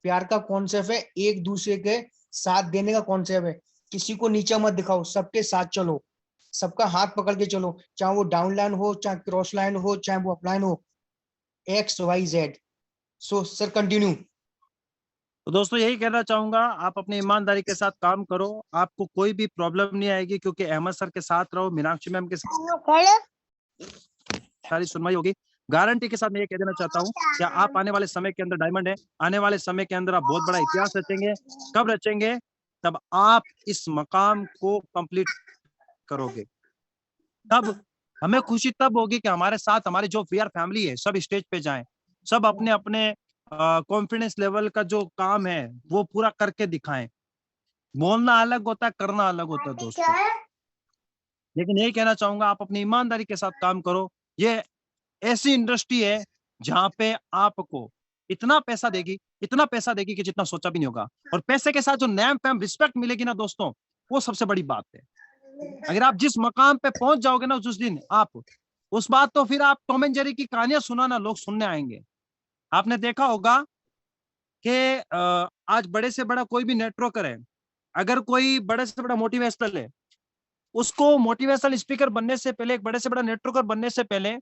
प्यार का कॉन्सेप्ट है, एक दूसरे के साथ देने का कॉन्सेप्ट है। किसी को नीचा मत दिखाओ, सबके साथ चलो, सबका हाथ पकड़ के चलो, चाहे वो डाउन लाइन हो, चाहे क्रॉस लाइन हो, चाहे वो अपलाइन हो, XYZ। So sir continue. तो दोस्तों यही कहना चाहूँगा, आप अपनी ईमानदारी के साथ काम करो, आपको कोई भी प्रॉब्लम नहीं आएगी क्योंकि अहमद सर के साथ रहो, मीनाक्षी मैम के सारी सुनवाई होगी। गारंटी के साथ मैं ये कह देना चाहता हूँ कि आप आने वाले समय के अंदर डायमंड है, आने वाले समय के अंदर आप बहुत बड़ा इतिहास रचेंगे। कब रचेंगे? तब आप इस मकाम को कंप्लीट करोगे। तब हमें खुशी तब होगी कि हमारे साथ हमारी जो वी आर फैमिली है, सब स्टेज पे जाएँ। सब अपने-अपने कॉन्फिडेंस लेवल का जो काम है, वो पूरा करके दिखाएँ। बोलना अलग होता है, करना अलग होता है दोस्तों। लेकिन यही कहना चाहूँगा, आप अपनी ईमानदारी के साथ काम करो। ये ऐसी इंडस्ट्री है जहाँ पे आपको इतना पैसा देगी कि जितना सोचा भी नहीं होगा। और पैसे के साथ जो नेम-फेम, रिस्पेक्ट मिलेगी ना दोस्तों, वो सबसे बड़ी बात है। अगर आप जिस मकाम पे पहुँच जाओगे ना जिस दिन आप, उस बात तो फिर आप टॉम एंड जेरी की कहानियाँ सुनाना, लोग सुनने आएँगे। आपने देखा होगा कि आज बड़े से बड़ा कोई भी नेटवर्कर है, अगर कोई बड़े से बड़ा मोटिवेशनल है, उसको मोटिवेशनल स्पीकर बनने से पहले, एक बड़े से बड़ा नेटवर्कर बनने से पहले,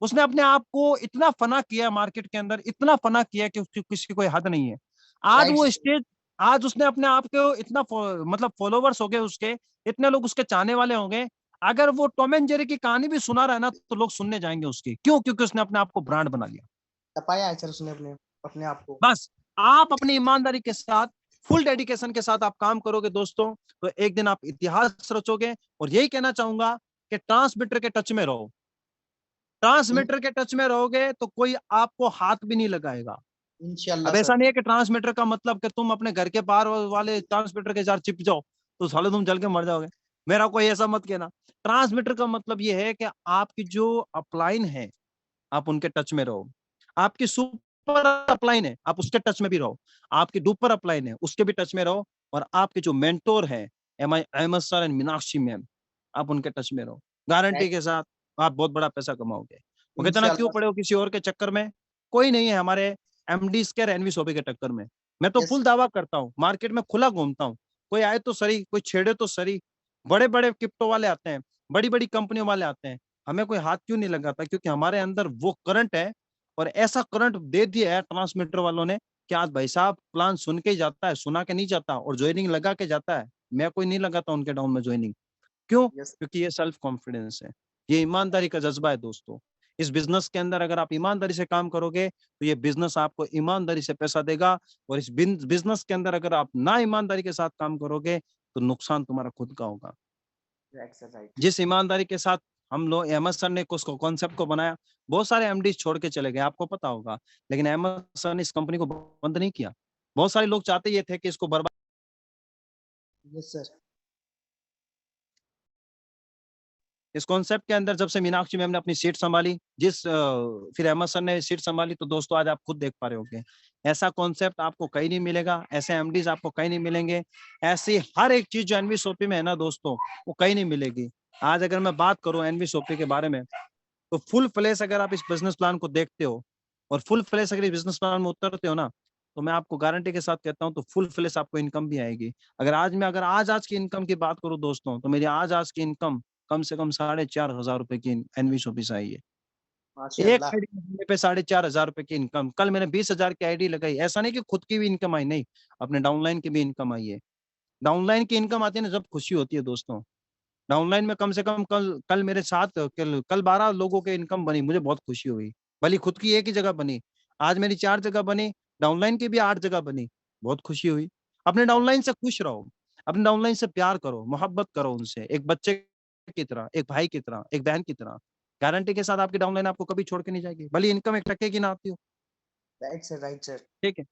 उसने अपने आप को इतना फना किया मार्केट के अंदर, इतना फना किया कि उसकी किसी की कोई हद नहीं है। आज राइट वो सर। स्टेज आज उसने अपने आप को इतना मतलब फॉलोवर्स हो गए उसके, इतने लोग उसके चाहने वाले होंगे। अगर वो टॉम एंड जेरी की कहानी भी सुना रहा है ना, तो लोग सुनने जाएँगे उसकी। क्यों? क्योंकि उसने अपने आप को ब्रांड बना लिया। तपाया है सर उसने अपने अपने आप को। बस आप अपनी ईमानदारी के साथ, फुल डेडिकेशन के साथ आप काम करोगे दोस्तों, तो एक दिन आप इतिहास रचोगे। और यही कहना चाहूंगा कि ट्रांसमीटर के टच में रहो। ट्रांसमीटर के टच में रहोगे तो कोई आपको हाथ भी नहीं लगाएगा। इंशाल्लाह अब सर। ऐसा नहीं है कि ट्रांसमीटर का मतलब कि तुम अपने घर के बाहर वाले ट्रांसमीटर के साथ चिप जाओ तो साले तुम जल के मर जाओगे। मेरा कोई ऐसा मत कहना। ट्रांसमीटर का मतलब ये है कि आपकी जो अपलाइन है, आप उनके टच में रहो। आपकी सुपर अपलाइन है, आप उसके टच में भी रहो। आपकी डुपर अपलाइन है, उसके भी टच में रहो। और आपके जो मेंटोर हैं, MI Ahmad sir and Meenakshi ma'am, आप उनके टच में रहो। गारंटी के साथ आप बहुत बड़ा पैसा कमाओगे। वो कहते हैं ना, क्यों इंशाल्लाह पड़े हो किसी और के चक्कर में? कोई नहीं है हमारे एमडी स्क्वायर एनवी सोबी के टक्कर में। मैं तो यस फुल दावा करता हूँ, मार्केट में खुला घूमता हूँ, कोई आए तो सही, कोई छेड़े तो सही, बड़े बड़े क्रिप्टो वाले आते हैं, बड़ी बड़ी कंपनियों वाले आते हैं, हमें कोई हाथ क्यों नहीं लगाता, क्योंकि हमारे अंदर वो करंट है, और ऐसा करंट दे दिया है ट्रांसमीटर वालों ने कि आज भाई साहब प्लान सुन के ही जाता है, सुना के नहीं जाता, और ज्वाइनिंग लगा के जाता है। मैं कोई नहीं लगाता उनके डाउन में ज्वाइनिंग। क्यों? यस क्योंकि ये सेल्फ कॉन्फिडेंस है, ये ईमानदारी का जज्बा है दोस्तों। इस बिजनेस के अंदर अगर आप ईमानदारी से काम करोगे तो ये बिजनेस आपको ईमानदारी से पैसा देगा, और इस बिजनेस के अंदर अगर आप ना ईमानदारी के साथ काम करोगे तो नुकसान तुम्हारा खुद का होगा। राइट सर राइट जिस ईमानदारी के साथ हम लोग, अहमद सर ने उसको कॉन्सेप्ट को बनाया, बहुत सारे एमडी छोड़ के चले गए, आपको पता होगा, लेकिन अहमद सर ने इस कंपनी को बंद नहीं किया। बहुत सारे लोग चाहते ये थे कि इसको बर्बाद। यस सर इस कॉन्सेप्ट के अंदर जब से मीनाक्षी मैम ने अपनी सीट संभाली, फिर अहमद सर ने सीट संभाली, तो दोस्तों आज आप खुद देख पा रहे होंगे, ऐसा कॉन्सेप्ट आपको कहीं नहीं मिलेगा, ऐसे एमडीज आपको कहीं नहीं मिलेंगे, ऐसी हर एक चीज जो एनवी सोपी में है ना दोस्तों, वो कहीं नहीं मिलेगी। आज अगर मैं बात करूं एनवी सोपी के बारे में, तो फुल फ्लैश अगर आप इस बिजनेस प्लान को देखते हो, और फुल फ्लैश अगर इस बिजनेस प्लान में उतरते हो ना, तो मैं आपको गारंटी के साथ कहता हूं, तो फुल फ्लैश आपको इनकम भी आएगी। अगर आज की इनकम की बात करूं दोस्तों, तो मेरी आज की इनकम कम से कम 4,500 रुपए की एनवी शॉपी से आई है। एक माशाल्लाह आईडी पे 4,500 रुपए की इनकम। कल मैंने 20,000 की आईडी लगाई, ऐसा नहीं कि खुद की भी इनकम आई, नहीं, अपने डाउनलाइन की भी इनकम आई है। डाउनलाइन की इनकम आती है ना, जब खुशी होती है दोस्तों। डाउनलाइन में कम से कम कल कल मेरे साथ कल 12 लोगों के इनकम बनी, मुझे बहुत खुशी हुई। भले खुद की एक ही जगह बनी, आज मेरी 4 जगह बनी, डाउनलाइन की भी 8 जगह बनी, बहुत खुशी हुई। अपने डाउनलाइन से खुश रहो, अपने डाउनलाइन से प्यार करो, मोहब्बत करो उनसे, एक बच्चे की तरह, एक भाई की तरह, एक बहन की तरह। गारंटी के साथ आपकी डाउनलाइन आपको कभी छोड़ के नहीं जाएगी, भले इनकम 1 टके की ना आती हो, राइट सर ठीक है?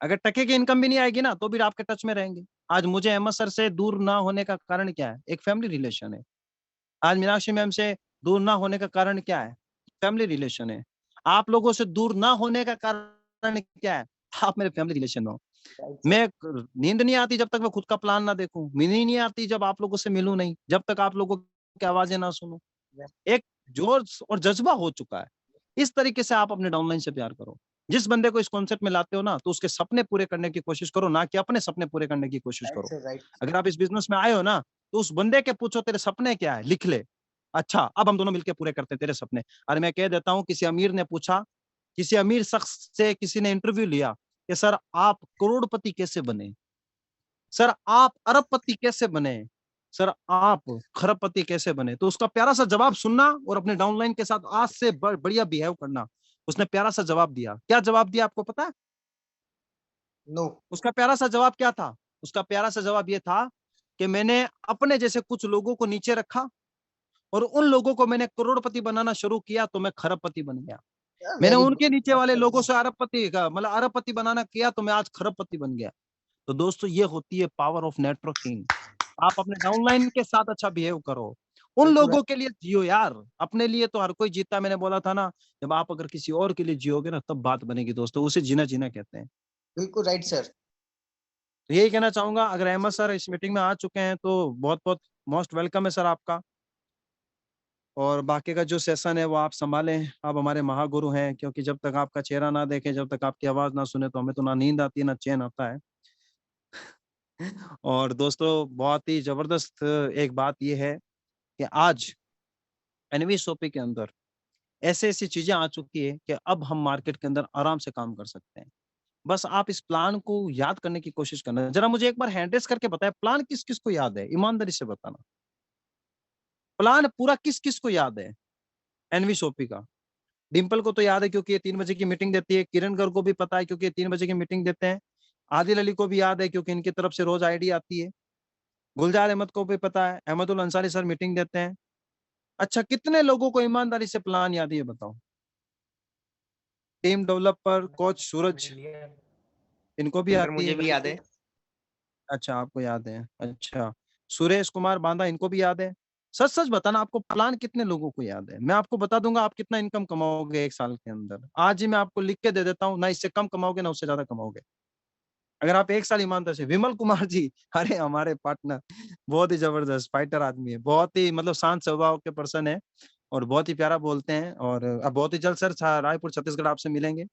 अगर टके की इनकम भी नहीं आएगी ना, तो भी आपके टच में रहेंगे। आज मुझे अहमद सर से दूर ना होने का कारण क्या है? एक फैमिली रिलेशन है। आज मीनाक्षी मैम से दूर ना होने का कारण क्या है? फैमिली रिलेशन है। आप लोगों से दूर ना होने का कारण क्या है? आप मेरे फैमिली रिलेशन में हो। राइट सर मैं नींद नहीं आती जब तक मैं खुद का प्लान ना देखूं, नींद ही नहीं आती जब आप लोगों से मिलूं नहीं, जब तक आप लोगों की आवाजें ना सुनूं। एक जोश और जज्बा हो चुका है। इस तरीके से आप अपने डाउनलाइन से प्यार करो। जिस बंदे को इस कॉन्सेप्ट में लाते हो ना, तो उसके सपने पूरे करने की कोशिश करो, ना कि अपने सपने पूरे करने की कोशिश राइट करो। सर राइट अगर आप इस बिजनेस में आए हो ना, तो उस बंदे के पूछो तेरे सपने क्या है, लिख ले। अच्छा, अब हम दोनों मिलके पूरे करते हैं तेरे सपने। अरे मैं कह देता हूँ, किसी अमीर ने पूछा, किसी अमीर शख्स से किसी ने इंटरव्यू लिया कि सर आप करोड़पति कैसे बने? सर आप अरबपति कैसे बने? सर आप खरबपति कैसे बने? तो उसका प्यारा सा जवाब सुनना, और अपने डाउनलाइन के साथ आज से बढ़िया बिहेव करना। उसने प्यारा सा जवाब दिया। क्या जवाब दिया आपको पता है? नो उसका प्यारा सा जवाब क्या था? उसका प्यारा सा जवाब ये था कि मैंने अपने जैसे कुछ लोगों को नीचे रखा, और उन लोगों को मैंने करोड़पति बनाना शुरू किया, तो मैं खरबपति बन गया। मैंने वेरी उनके गुड नीचे वाले लोगों से अरबपति का मतलब अरबपति बनाना किया, तो मैं आज खरबपति बन गया। तो दोस्तों, ये होती है पावर ऑफ नेटवर्किंग। आप अपने डाउनलाइन के साथ अच्छा बिहेव करो। उन बिल्कुल लोगों के लिए जियो यार, अपने लिए तो हर कोई जीता है। मैंने बोला था ना, जब आप अगर किसी और के लिए जियोगे ना, तब बात बनेगी दोस्तों, उसे जीना जीना कहते हैं। बिल्कुल राइट सर तो यही कहना चाहूंगा, अगर अहमद सर इस मीटिंग में आ चुके हैं तो बहुत बहुत मोस्ट वेलकम है सर आपका। और बाकी का जो सेशन है वो आप संभालें, आप हमारे महागुरु हैं, क्योंकि जब तक आपका चेहरा ना देखें, जब तक आपकी आवाज ना सुने, तो हमें तो ना नींद आती है ना चैन आता है। और दोस्तों, बहुत ही जबरदस्त एक बात ये है कि आज एनवीएसओपी के अंदर ऐसी-ऐसी चीजें आ चुकी है कि अब हम मार्केट के अंदर आराम से काम कर सकते हैं। बस आप इस प्लान को याद करने की कोशिश करना। जरा मुझे एक बार हैंड रेज़ करके बताएं, प्लान किस-किस को याद है? ईमानदारी से बताना। प्लान पूरा किस-किस को याद है एनवीएसओपी का? डिंपल को तो याद है, क्योंकि ये 3 बजे की मीटिंग देती है। किरण गर्ग को भी पता है, क्योंकि ये 3 बजे की मीटिंग देते हैं। आदिल अली को भी याद है, क्योंकि इनकी तरफ से रोज आईडी आती है। गुलजार अहमद को भी पता है। अहमदुल अंसारी सर मीटिंग देते हैं। अच्छा, कितने लोगों को ईमानदारी से प्लान याद है, ये बताओ? टीम डेवलपर, कोच सूरज, इनको भी सर आती मुझे है। भी याद है अच्छा, आपको याद है। अच्छा, सुरेश कुमार बांदा, इनको भी याद है। सच-सच बताना, आपको प्लान कितने लोगों को याद है? मैं आपको बता दूँगा आप कितना इनकम कमाओगे 1 साल के अंदर। आज ही मैं आपको लिख के दे देता हूँ, ना इससे कम कमाओगे, ना उससे ज़्यादा कमाओगे। अगर आप 1 साल ईमानदारी से, विमल कुमार जी, अरे हमारे पार्टनर, बहुत ही जबरदस्त फाइटर आदमी है। बहुत ही मतलब शांत स्वभाव के पर्सन है, और बहुत ही प्यारा बोलते हैं, और अब बहुत ही जल्द सर रायपुर छत्तीसगढ़ आपसे मिलेंगे।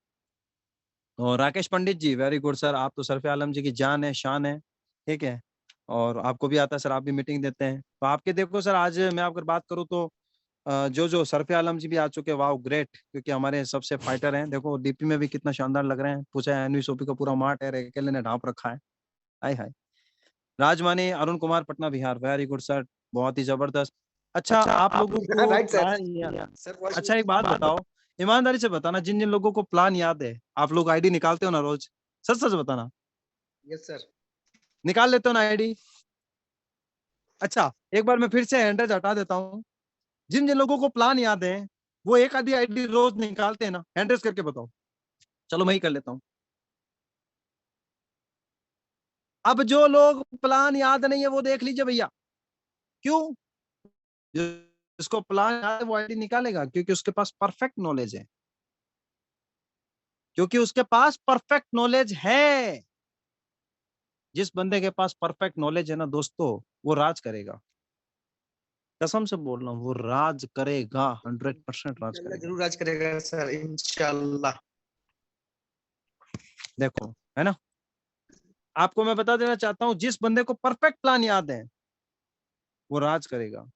और राकेश पंडित जी, वेरी गुड सर, आप तो सरफे आलम जी की जान है, शान है, ठीक है। और आपको भी आता है सर, आप भी मीटिंग देते हैं। तो आपके देखो सर, आज मैं अगर बात करूँ तो जो जो सरफे आलम जी भी आ चुके हैं, वाह ग्रेट, क्योंकि हमारे सबसे फाइटर हैं। देखो डीपी में भी कितना शानदार लग रहे हैं। पूछा है एनवी सोपी का पूरा मार्ट है, अकेले ने ढांप रखा है। Hi hi. Rajmani Arun Kumar, Patna Bihar, very good sir, बहुत ही जबरदस्त। अच्छा, आप लोगों को राइट सर। प्लान, सर अच्छा एक बात बताओ, ईमानदारी से बताना, जिन जिन लोगों को प्लान याद है, आप लोग आईडी निकालते हो ना रोज? सच सच बताना, यस सर। निकाल लेते हो ना आईडी? अच्छा, एक बार मैं फिर से हैंडरेज हटा देता हूँ। जिन जिन लोगों को प्लान याद है, वो एक आधी आईडी रोज निकालते हैं ना, हैंडरेज करके बताओ। चलो मैं ही कर लेता हूँ। अब जो लोग प्लान याद नहीं है वो देख लीजिए भैया। क्यों? जिसको प्लान याद है वो आईडी निकालेगा, क्योंकि उसके पास परफेक्ट नॉलेज है। क्योंकि उसके पास परफेक्ट नॉलेज है। जिस बंदे के पास परफेक्ट नॉलेज है ना दोस्तों, वो राज करेगा। कसम से बोल रहा हूँ, वो राज करेगा, 100% राज इंशाल्लाह करेगा। जरूर राज करेगा सर, इंशाल्लाह। देखो, है ना, आपको मैं बता देना चाहता हूँ, जिस बंदे को परफेक्ट प्लान याद है वो राज करेगा।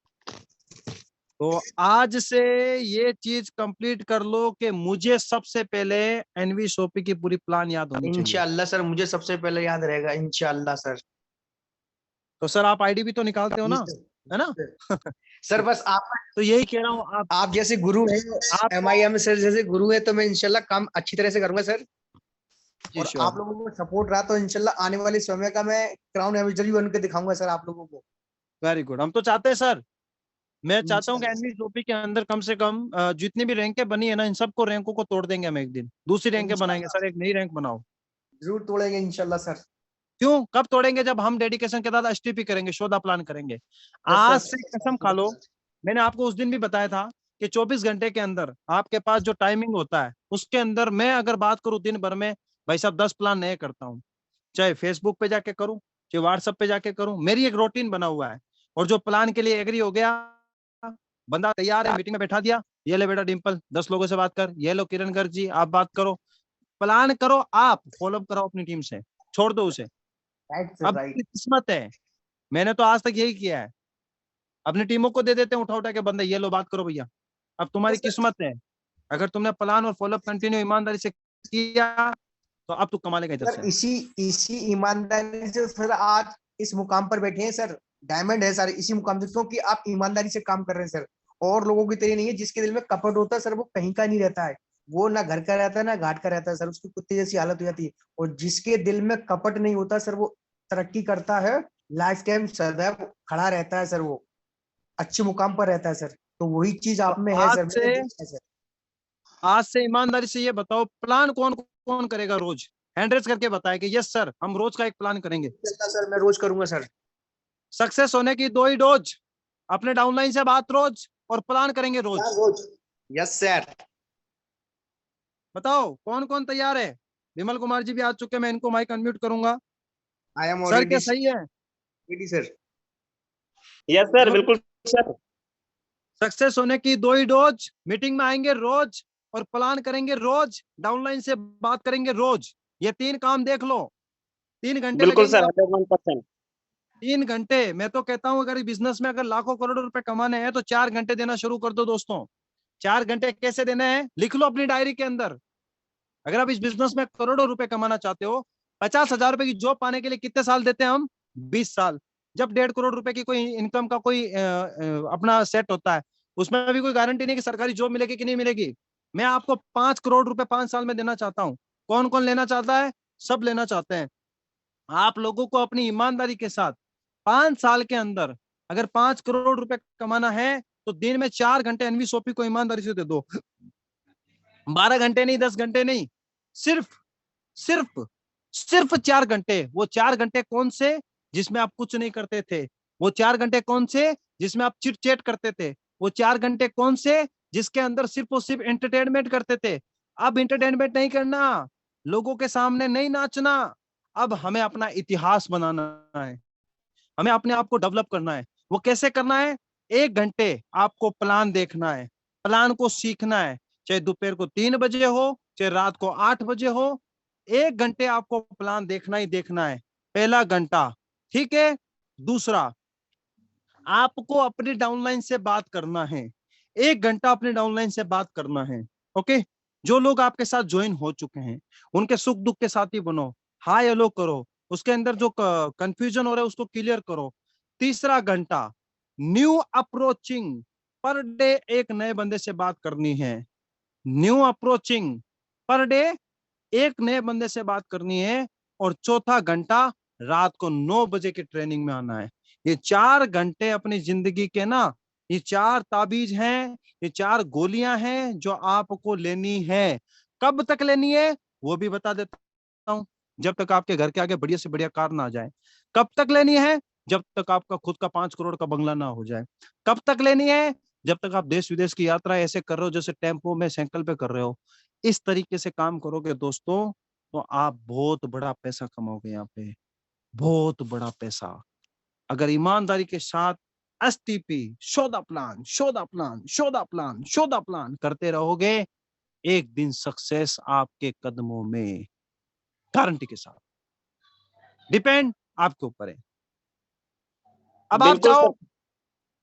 तो आज से ये चीज कंप्लीट कर लो कि मुझे सबसे पहले एनवी शोपी की पूरी प्लान याद होनी चाहिए। इंशाल्लाह सर, मुझे सबसे पहले याद रहेगा, इंशाल्लाह सर। तो सर आप आईडी भी तो निकालते हो जी ना, सर। है जी ना? सर। सर बस आप तो यही कह रहा हूँ, आप जैसे गुरु हैं, आपको, MIM सर जैसे गुरु है, तो मैं इंशाल्लाह काम अच्छी तरह से करूंगा सर। जी और श्योर, आप लोगों को सपोर्ट रहा तो इंशाल्लाह आने वाले समय का मैं क्राउन एवेंजर भी बन के दिखाऊंगा सर आप लोगों को। Very good. हम तो चाहते हैं सर, मैं चाहता हूँ कि इंशाल्लाह एनवी टोपी के अंदर कम से कम जितनी भी रैंकें बनी है ना, इन सबको रैंकों को तोड़ देंगे हम एक दिन। दूसरी रैंकें बनाएंगे इंशाल्लाह सर, एक नई रैंक बनाओ। जरूर तोड़ेंगे इंशाल्लाह सर। क्यों? कब तोड़ेंगे? जब हम डेडिकेशन के साथ एसटीपी करेंगे, शोधा प्लान करेंगे। यस आज सर। से कसम खा लो, मैंने आपको उस दिन भी बताया था कि 24 घंटे के अंदर आपके पास जो टाइमिंग होता है, उसके अंदर मैं अगर बात करूं दिन भर में, भाई साहब 10 प्लान नए करता हूं। चाहे फेसबुक पे जाके करूं, चाहे व्हाट्सएप पे जाके करूं, मेरी एक रूटीन बना हुआ है। और जो प्लान के लिए एग्री हो गया, बंदा तैयार है, मीटिंग में बैठा दिया, ये ले बेटा डिंपल 10 लोगों से बात कर, ये लो किरण गर्ग जी आप बात करो, प्लान करो, आप फॉलो कराओ अपनी टीम से, छोड़ दो उसे। राइट सर, अब राइट। किस्मत है, मैंने तो आज तक यही किया है, अपनी टीमों को दे देते हैं उठा उठा के बंदे, ये लो बात करो भैया। अब तुम्हारी यस सर। किस्मत है, अगर तुमने प्लान और फॉलोअप कंटिन्यू ईमानदारी से किया, तो अब तू कमा लेगा इधर सर से। इसी इसी ईमानदारी से सर आज इस मुकाम पर बैठे हैं सर। डायमंड है सर इसी मुकाम से, क्योंकि आप ईमानदारी से काम कर रहे हैं सर। और लोगों की तरह नहीं है, जिसके दिल में कपट होता है सर वो कहीं का नहीं रहता है। वो ना घर का रहता है ना घाट का रहता है सर, उसकी कुत्ते जैसी हालत हो जाती है। और जिसके दिल में कपट नहीं होता सर, वो तरक्की करता है, लाइफ टाइम सदैव खड़ा रहता है सर, वो अच्छे मुकाम पर रहता है सर। तो वही चीज तो आप में है सर, मैंने देखा है सर। आज से ईमानदारी से ये बताओ, प्लान कौन कौन करेगा रोज? हैंड रेज करके बताए कि यस सर, हम रोज का एक प्लान करेंगे। चलता सर, मैं रोज करूंगा सर। सक्सेस होने की दो ही डोज, अपने डाउनलाइन से बात रोज, और प्लान करेंगे क्या रोज। रोज? Yes sir. बताओ कौन कौन तैयार है? विमल कुमार जी भी आ चुके हैं, मैं इनको माइक अनम्यूट करूंगा। आई एम सर क्या ऑलरेडी सही है? Ready sir. यस सर, विमल, बिल्कुल सर। सक्सेस होने की दो ही डोज, मीटिंग में आएंगे रोज और प्लान करेंगे रोज, डाउनलाइन से बात करेंगे रोज। ये 3 काम देख लो, 3 घंटे बिल्कुल लगेंगे सर, आप। 101%। 3 घंटे, मैं तो कहता हूं अगर बिजनेस में अगर लाखों करोड़ों रुपए कमाने हैं तो 4 घंटे देना शुरू कर दो दोस्तों। 4 घंटे कैसे देने हैं, लिख लो अपनी डायरी के अंदर। अगर आप इस बिजनेस में करोड़ों रुपए कमाना चाहते हो, 50,000 रुपए की जॉब पाने के लिए कितने साल देते हैं हम? 20 साल। जब 1.5 करोड़ रुपए की कोई इनकम का कोई अपना सेट होता है, उसमें भी कोई गारंटी नहीं कि सरकारी जॉब मिलेगी कि नहीं मिलेगी। मैं आपको 5 करोड़ रुपए 5 साल में देना चाहता हूँ। कौन कौन लेना चाहता है? सब लेना चाहते हैं। आप लोगों को अपनी ईमानदारी के साथ 5 साल के अंदर अगर 5 करोड़ रुपए कमाना है, तो दिन में 4 घंटे एनवी सोपी को ईमानदारी से दे दो। 12 घंटे नहीं, 10 घंटे नहीं, सिर्फ सिर्फ सिर्फ 4 घंटे। वो 4 घंटे कौन से? जिसमें आप कुछ नहीं करते थे। वो 4 घंटे कौन से? जिसमें आप चिट चैट करते थे। वो 4 घंटे कौन से? जिसके अंदर सिर्फ और सिर्फ एंटरटेनमेंट करते थे। अब एंटरटेनमेंट नहीं करना, लोगों के सामने नहीं नाचना, अब हमें अपना इतिहास बनाना है, हमें अपने आप को डेवलप करना है। वो कैसे करना है? 1 घंटे आपको प्लान देखना है, प्लान को सीखना है, चाहे दोपहर को 3 बजे हो, चाहे रात को 8 बजे हो। 1 घंटे आपको प्लान देखना ही देखना है, पहला घंटा, ठीक है। दूसरा, आपको अपने डाउनलाइन से बात करना है, 1 घंटा अपने डाउनलाइन से बात करना है, ओके। जो लोग आपके साथ ज्वाइन हो चुके हैं उनके सुख दुख के साथी बनो, हाय हेलो करो, उसके अंदर जो कंफ्यूजन हो रहा है उसको क्लियर करो। तीसरा घंटा, न्यू अप्रोचिंग, पर डे एक नए बंदे से बात करनी है, न्यू अप्रोचिंग, पर डे एक नए बंदे से बात करनी है। और चौथा घंटा, रात को 9 बजे की ट्रेनिंग में आना है। ये 4 घंटे अपनी जिंदगी के ना, ये 4 ताबीज हैं, ये 4 गोलियां हैं जो आपको लेनी है। कब तक लेनी है वो भी बता देता हूं, जब तक आपके घर के आगे बढ़िया से बढ़िया कार ना आ जाए। कब तक लेनी है, जब तक आपका खुद का 5 करोड़ का बंगला ना हो जाए। कब तक लेनी है, जब तक आप देश विदेश की यात्रा ऐसे कर रहे हो जैसे टेम्पो में साइकिल पे कर रहे हो। इस तरीके से काम करोगे दोस्तों तो आप बहुत बड़ा पैसा कमाओगे, यहाँ पे बहुत बड़ा पैसा। अगर ईमानदारी के साथ एसटीपी, शोधा प्लान, शोधा प्लान, शोधा प्लान, शोधा प्लान करते रहोगे, एक दिन सक्सेस आपके कदमों में, गारंटी के साथ। डिपेंड आपके ऊपर है। अब आप बिल्कुल चाहो। सर।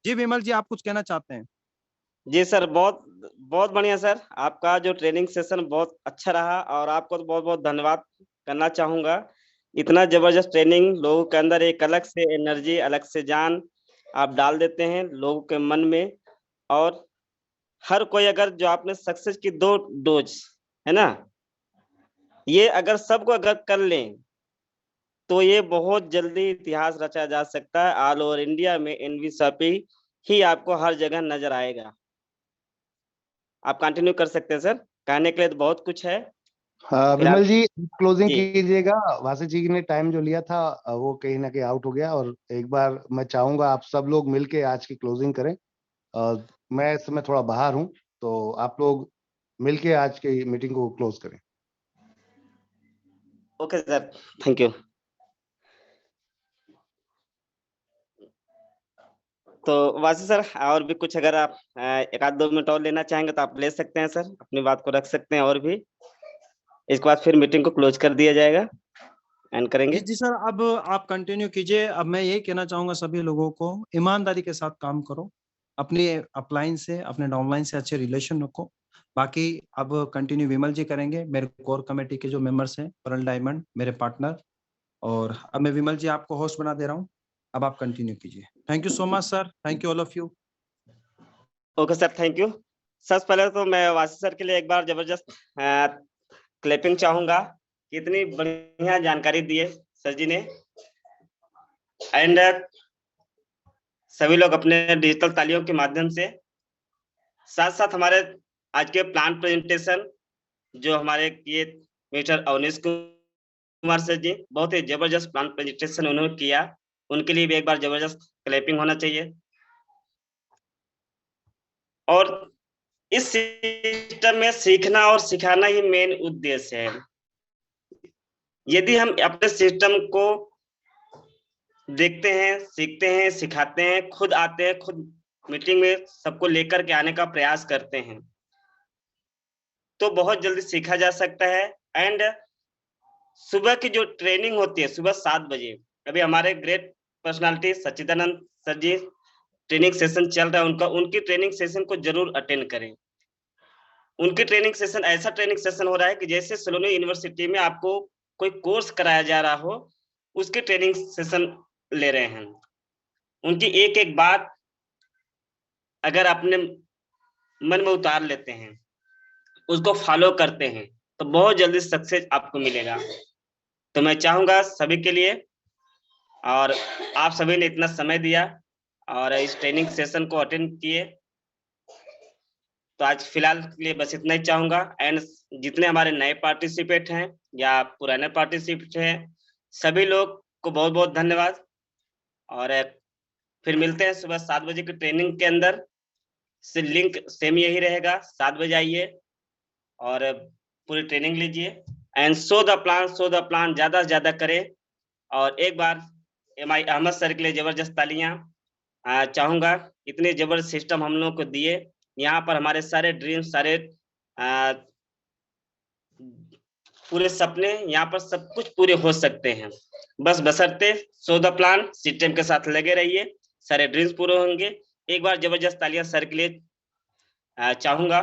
जी विमल जी, आप कुछ कहना चाहते हैं? जी सर, बहुत बहुत बढ़िया सर, आपका जो ट्रेनिंग सेशन बहुत अच्छा रहा और आपको तो बहुत बहुत धन्यवाद करना चाहूंगा। इतना जबरदस्त ट्रेनिंग, लोगों के अंदर एक अलग से एनर्जी, अलग से जान आप डाल देते हैं लोगों के मन में। और हर कोई, अगर जो आपने सक्सेस की 2 डोज है ना, ये अगर सबको अगर कर लें तो ये बहुत जल्दी इतिहास रचा जा सकता है। ऑल ओवर इंडिया में एनवी शॉपी ही आपको हर जगह नजर आएगा। आप कंटिन्यू कर सकते हैं सर, कहने के लिए तो बहुत कुछ है। हाँ फिर आप विमल जी, क्लोजिंग जी कीजिएगा। वासी जी ने टाइम जो लिया था वो कहीं ना कहीं आउट हो गया, और एक बार मैं चाहूंगा आप सब लोग मिलके आज की क्लोजिंग करें। मैं इस समय थोड़ा बाहर हूं, तो आप लोग मिलके आज की मीटिंग को क्लोज करें। Okay sir, thank you. तो वासी सर, और भी कुछ अगर आप 1-2 मिनट और लेना चाहेंगे तो आप ले सकते हैं सर, अपनी बात को रख सकते हैं। और भी इसके बाद फिर मीटिंग को क्लोज कर दिया जाएगा, एंड जी करेंगे। जी सर, अब आप कंटिन्यू कीजिए। अब मैं यही कहना चाहूंगा सभी लोगों को, ईमानदारी के साथ काम करो, अपनी अपलाइन से, अपने डाउनलाइन से अच्छे रिलेशन रखो। बाकी अब कंटिन्यू विमल जी करेंगे, मेरे कोर कमेटी के जो मेंबर्स हैं, परल डायमंड मेरे पार्टनर। और अब मैं विमल जी आपको होस्ट बना दे रहा हूँ, अब आप कंटिन्यू कीजिए। Thank you so much sir, thank you all of you. Okay sir, thank you. सबसे पहले तो मैं वासी सर के लिए एक बार जबरदस्त क्लैपिंग चाहूंगा, कितनी बढ़िया जानकारी दी है सर जी ने। एंड सभी लोग अपने डिजिटल तालियों के माध्यम से, साथ साथ हमारे आज के प्लान प्रेजेंटेशन जो हमारे किए मिस्टर अवनीश कुमार सर जी, बहुत ही जबरदस्त प्लान प्रेजेंटेशन उन्होंने किया, उनके लिए भी एक बार जबरदस्त क्लैपिंग होना चाहिए। और इस सिस्टम में सीखना और सिखाना ही मेन उद्देश्य है। यदि हम अपने सिस्टम को देखते हैं, सीखते हैं, सिखाते हैं, खुद आते हैं, खुद मीटिंग में सबको लेकर के आने का प्रयास करते हैं, तो बहुत जल्दी सीखा जा सकता है। एंड सुबह की जो ट्रेनिंग होती है सुबह 7 बजे, अभी हमारे ग्रेट पर्सनालिटी सच्चिदानंद सर जी ट्रेनिंग सेशन चल रहा है उनका, उनकी ट्रेनिंग सेशन को जरूर अटेंड करें। उनकी ट्रेनिंग सेशन ऐसा ट्रेनिंग सेशन हो रहा है कि जैसे सलोनी यूनिवर्सिटी में आपको कोई कोर्स कराया जा रहा हो, उसकी ट्रेनिंग सेशन ले रहे हैं। उनकी एक एक बात अगर अपने मन में उतार लेते हैं, उसको फॉलो करते हैं, तो बहुत जल्दी सक्सेस आपको मिलेगा। तो मैं चाहूंगा सभी के लिए, और आप सभी ने इतना समय दिया और इस ट्रेनिंग सेशन को अटेंड किए, तो आज फिलहाल के लिए बस इतना ही चाहूंगा। एंड जितने हमारे नए पार्टिसिपेट हैं या पुराने पार्टिसिपेट हैं, सभी लोग को बहुत बहुत धन्यवाद। और फिर मिलते हैं सुबह 7 बजे की ट्रेनिंग के अंदर से। लिंक सेम यही रहेगा, 7 बजे आइए और पूरी ट्रेनिंग लीजिए। एंड सो द प्लान ज्यादा से ज्यादा करें। और एक बार MI अहमद सर के लिए जबरदस्त तालियां चाहूंगा, इतने जबरदस्त सिस्टम हम लोगों को दिए। यहाँ पर हमारे सारे ड्रीम, सारे पूरे सपने यहाँ पर सब कुछ पूरे हो सकते हैं। बस बशर्ते सो द प्लान सिस्टम के साथ लगे रहिए, सारे ड्रीम्स पूरे होंगे। एक बार जबरदस्त तालियां सर के लिए चाहूंगा।